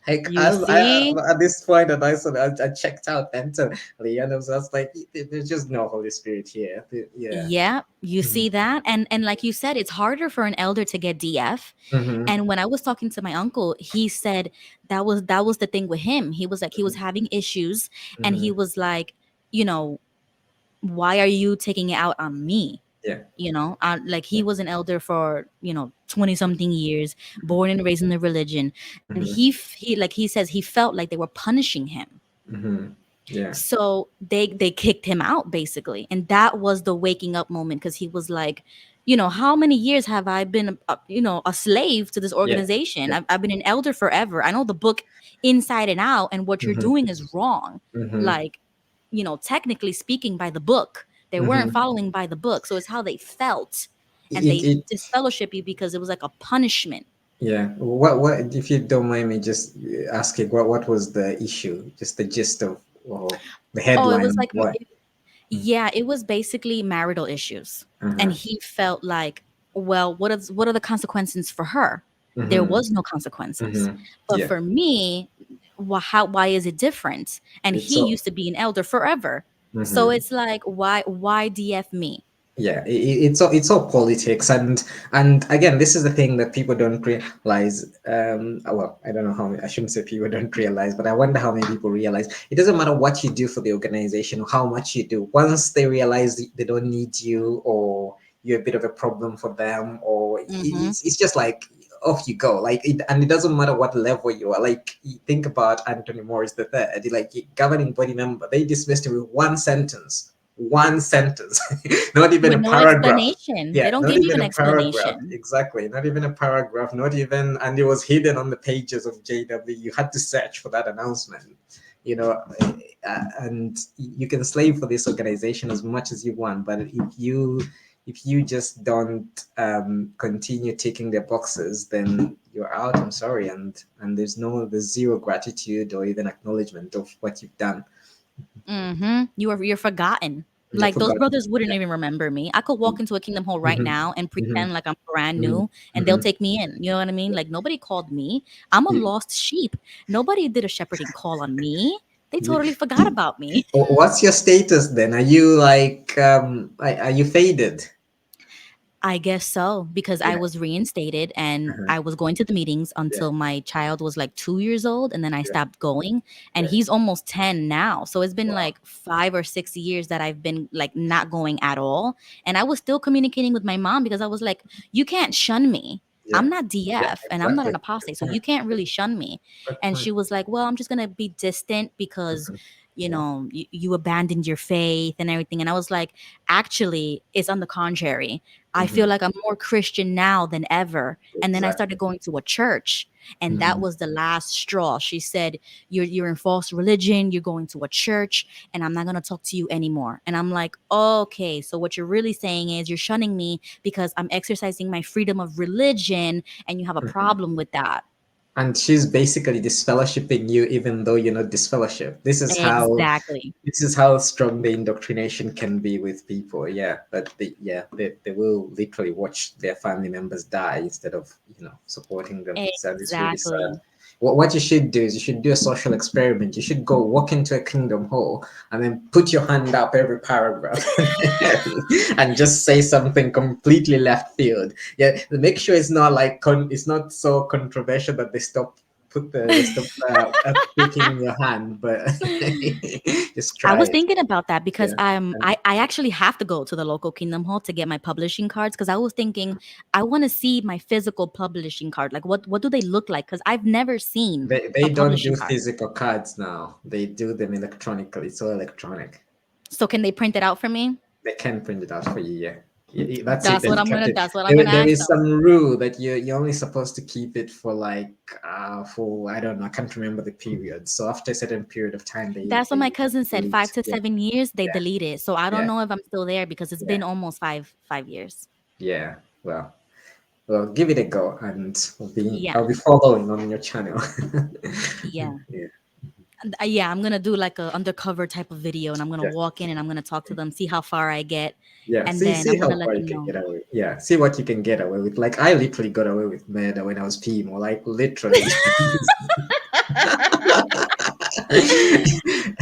you see? at this point, and I checked out mentally, and I was like, there's just no Holy Spirit here. Yeah. Yeah, you Mm-hmm. see that? And like you said, it's harder for an elder to get DF. Mm-hmm. And when I was talking to my uncle, he said that was the thing with him. He was like he was having issues, and Mm-hmm. he was like, you know, why are you taking it out on me? Yeah. Like Yeah. he was an elder for 20 something years, born and raised in the religion, and Mm-hmm. he like he says he felt like they were punishing him. Mm-hmm. Yeah. So they kicked him out basically, and that was the waking up moment, because he was like, how many years have I been a slave to this Yeah. organization? Yeah. I've been an elder forever. I know the book inside and out, and what you're Mm-hmm. doing is wrong. Mm-hmm. Like, technically speaking, by the book, they weren't Mm-hmm. following by the book, so it's how they felt. And It, they it disfellowship you because it was like a punishment. Yeah. What if you don't mind me just asking what was the issue? Just the gist of or the Oh, it headline was of like what? yeah, it was basically marital issues. And Uh-huh. he felt like, well, what are the consequences for her? There Mm-hmm. was no consequences. Mm-hmm. But Yeah. for me, why is it different? And It's he so. used to be an elder forever. So Mhm. it's like, why DF me? Yeah, it's all politics, and again, this is the thing that people don't realize. Well, I don't know how many, I shouldn't say people don't realize, but I wonder how many people realize it doesn't matter what you do for the organization or how much you do. Once they realize they don't need you, or you're a bit of a problem for them, or Mm-hmm. it's just like off you go. Like and it doesn't matter what level you are. Like you think about Anthony Morris the third, like governing body member, they dismissed him with one sentence. Not even With a no paragraph. explanation. They Yeah, don't not give you even an a paragraph. explanation. Exactly. Not even a paragraph. Not even, and it was hidden on the pages of JW. You had to search for that announcement. You know, and you can slave for this organization as much as you want, but if you just don't continue ticking their boxes, then you're out. I'm sorry, and there's zero gratitude or even acknowledgement of what you've done. Mm-hmm. You're forgotten. You're Like those forgotten. brothers wouldn't even remember me. I could walk into a Kingdom Hall right Hmm. now and Hmm. pretend like I'm brand Hmm. new and they'll Hmm. take me in. You know what I mean? Like nobody called me. I'm a You, lost sheep. Nobody did a shepherding call on me. They you, totally forgot about me. what's your status then? Are you like are you faded? I guess so, because I Yeah. was reinstated and Uh-huh. I was going to the meetings Yeah. until my child was like 2 years old, and then I Yeah. stopped going. And Yeah. he's almost 10 now. So it's been Wow. like 5 or 6 years that I've been like not going at all. And I was still communicating with my mom because I was like, you can't shun me. Yeah. I'm not Yeah. DF and I'm not Exactly. an Good apostate. So point. you can't Good, really shun me. good And point. she was like, well, I'm just going to be distant because, Mhm. you Yeah. know, you abandoned your faith and everything. And I was like, actually, it's on the contrary. I Hmm. feel like I'm more Christian now than ever. And then I Exactly. started going to a church, and that Hmm. was the last straw. She said, you're in false religion, you're going to a church, and I'm not gonna talk to you anymore." And I'm like, okay, so what you're really saying is you're shunning me because I'm exercising my freedom of religion, and you have a problem with that. And she's basically disfellowshipping you even though you're not disfellowship. Exactly. This is how strong the indoctrination can be with people. Yeah, but they will literally watch their family members die instead of supporting them. It's really sad. Exactly. What you should do is you should do a social experiment. You should go walk into a kingdom hall and then put your hand up every paragraph and just say something completely left field. Yeah, make sure it's not like it's not so controversial that they stop picking your hand, but just I try was it. thinking about that because Yeah. I actually have to go to the local Kingdom Hall to get my publishing cards, because I was thinking I want to see my physical publishing card. Like what do they look like? Because I've never seen They a don't do publishing card. physical cards now. They do them electronically. It's all electronic. So can they print it out for me? They can print it out for you. Yeah. That's it. That's Then what you I'm kept gonna. it. That's what I'm There, gonna there ask is them. some rule that you're only supposed to keep it for like for I don't know, I can't remember the period. So after a certain period of time, That's what they my cousin said. delete. 5 to 7 years, they Yeah, delete it. So I don't yeah, know if I'm still there because it's yeah, been almost five years. yeah. Well, give it a go, and Yeah, I'll be following on your channel. yeah. Yeah, Yeah, I'm gonna do like a undercover type of video, and I'm gonna yeah, walk in and I'm gonna talk to them, see how far I get, yeah. and See, then I'm how gonna let far you them can know. get away. Yeah, see what you can get away with. Like I literally got away with murder when I was PMO. Like literally.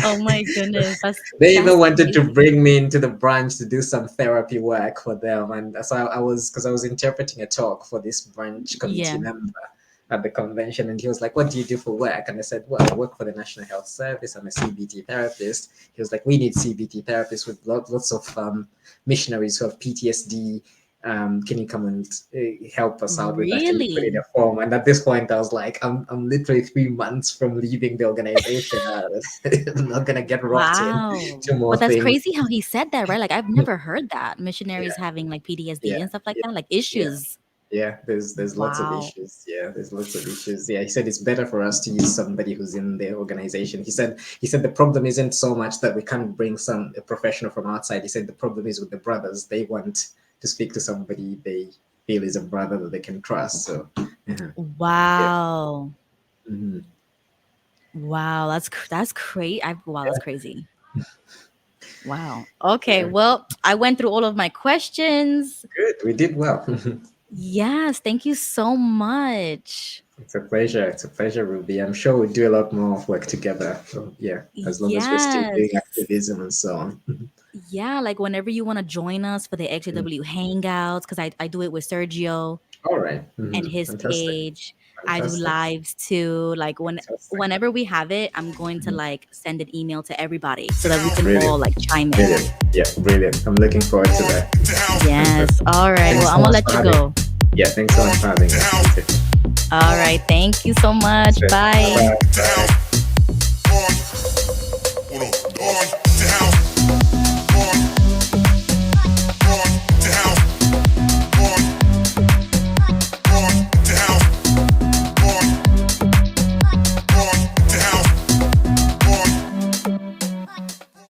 Oh my goodness, They even that's wanted to crazy. bring me into the branch to do some therapy work for them, and so I was because I was interpreting a talk for this branch committee Yeah. member at the convention, and he was like, "What do you do for work?" And I said, "Well, I work for the National Health Service. I'm a CBT therapist." He was like, "We need CBT therapists with lots of missionaries who have PTSD. Can you come and help us out with that? Can you put in Really? a form?" And at this point, I was like, I'm literally 3 months from leaving the organization. I'm not gonna get roped in Wow. to more But that's things. crazy how he said that, right? Like I've never heard that. Missionaries Yeah, having like PTSD yeah, and stuff like yeah, that, like yeah. issues. Yeah, there's lots of Wow. issues. Yeah, there's lots of issues. Yeah, he said it's better for us to use somebody who's in the organization. He said the problem isn't so much that we can't bring a professional from outside. He said the problem is with the brothers. They want to speak to somebody they feel is a brother that they can trust. So, yeah, yeah. Wow. Mhm. Wow, that's crazy. Wow, that's Yeah, crazy. Wow. Okay, yeah. well, I went through all of my questions. Good. We did well. Yes, thank you so much. It's a pleasure. It's a pleasure, Ruby. I'm sure we'll do a lot more of work together. So, yeah, as long as we're still doing Yes. activism and so on. Yeah, like whenever you want to join us for the XJW Hangouts, because I do it with Sergio All right. and his Fantastic. page. I do Fantastic. lives too. Like Fantastic. whenever we have it, I'm going to Mhm. like send an email to everybody so that we can Brilliant. all like chime in. Brilliant. Yeah, brilliant. I'm looking forward to that. Yes. Fantastic. All right. Well, Thanks I'm so gonna much let for you having me. go. Yeah, thanks so much for having me. That's it. All right. Thank you so much. Bye Bye. bye. Bye.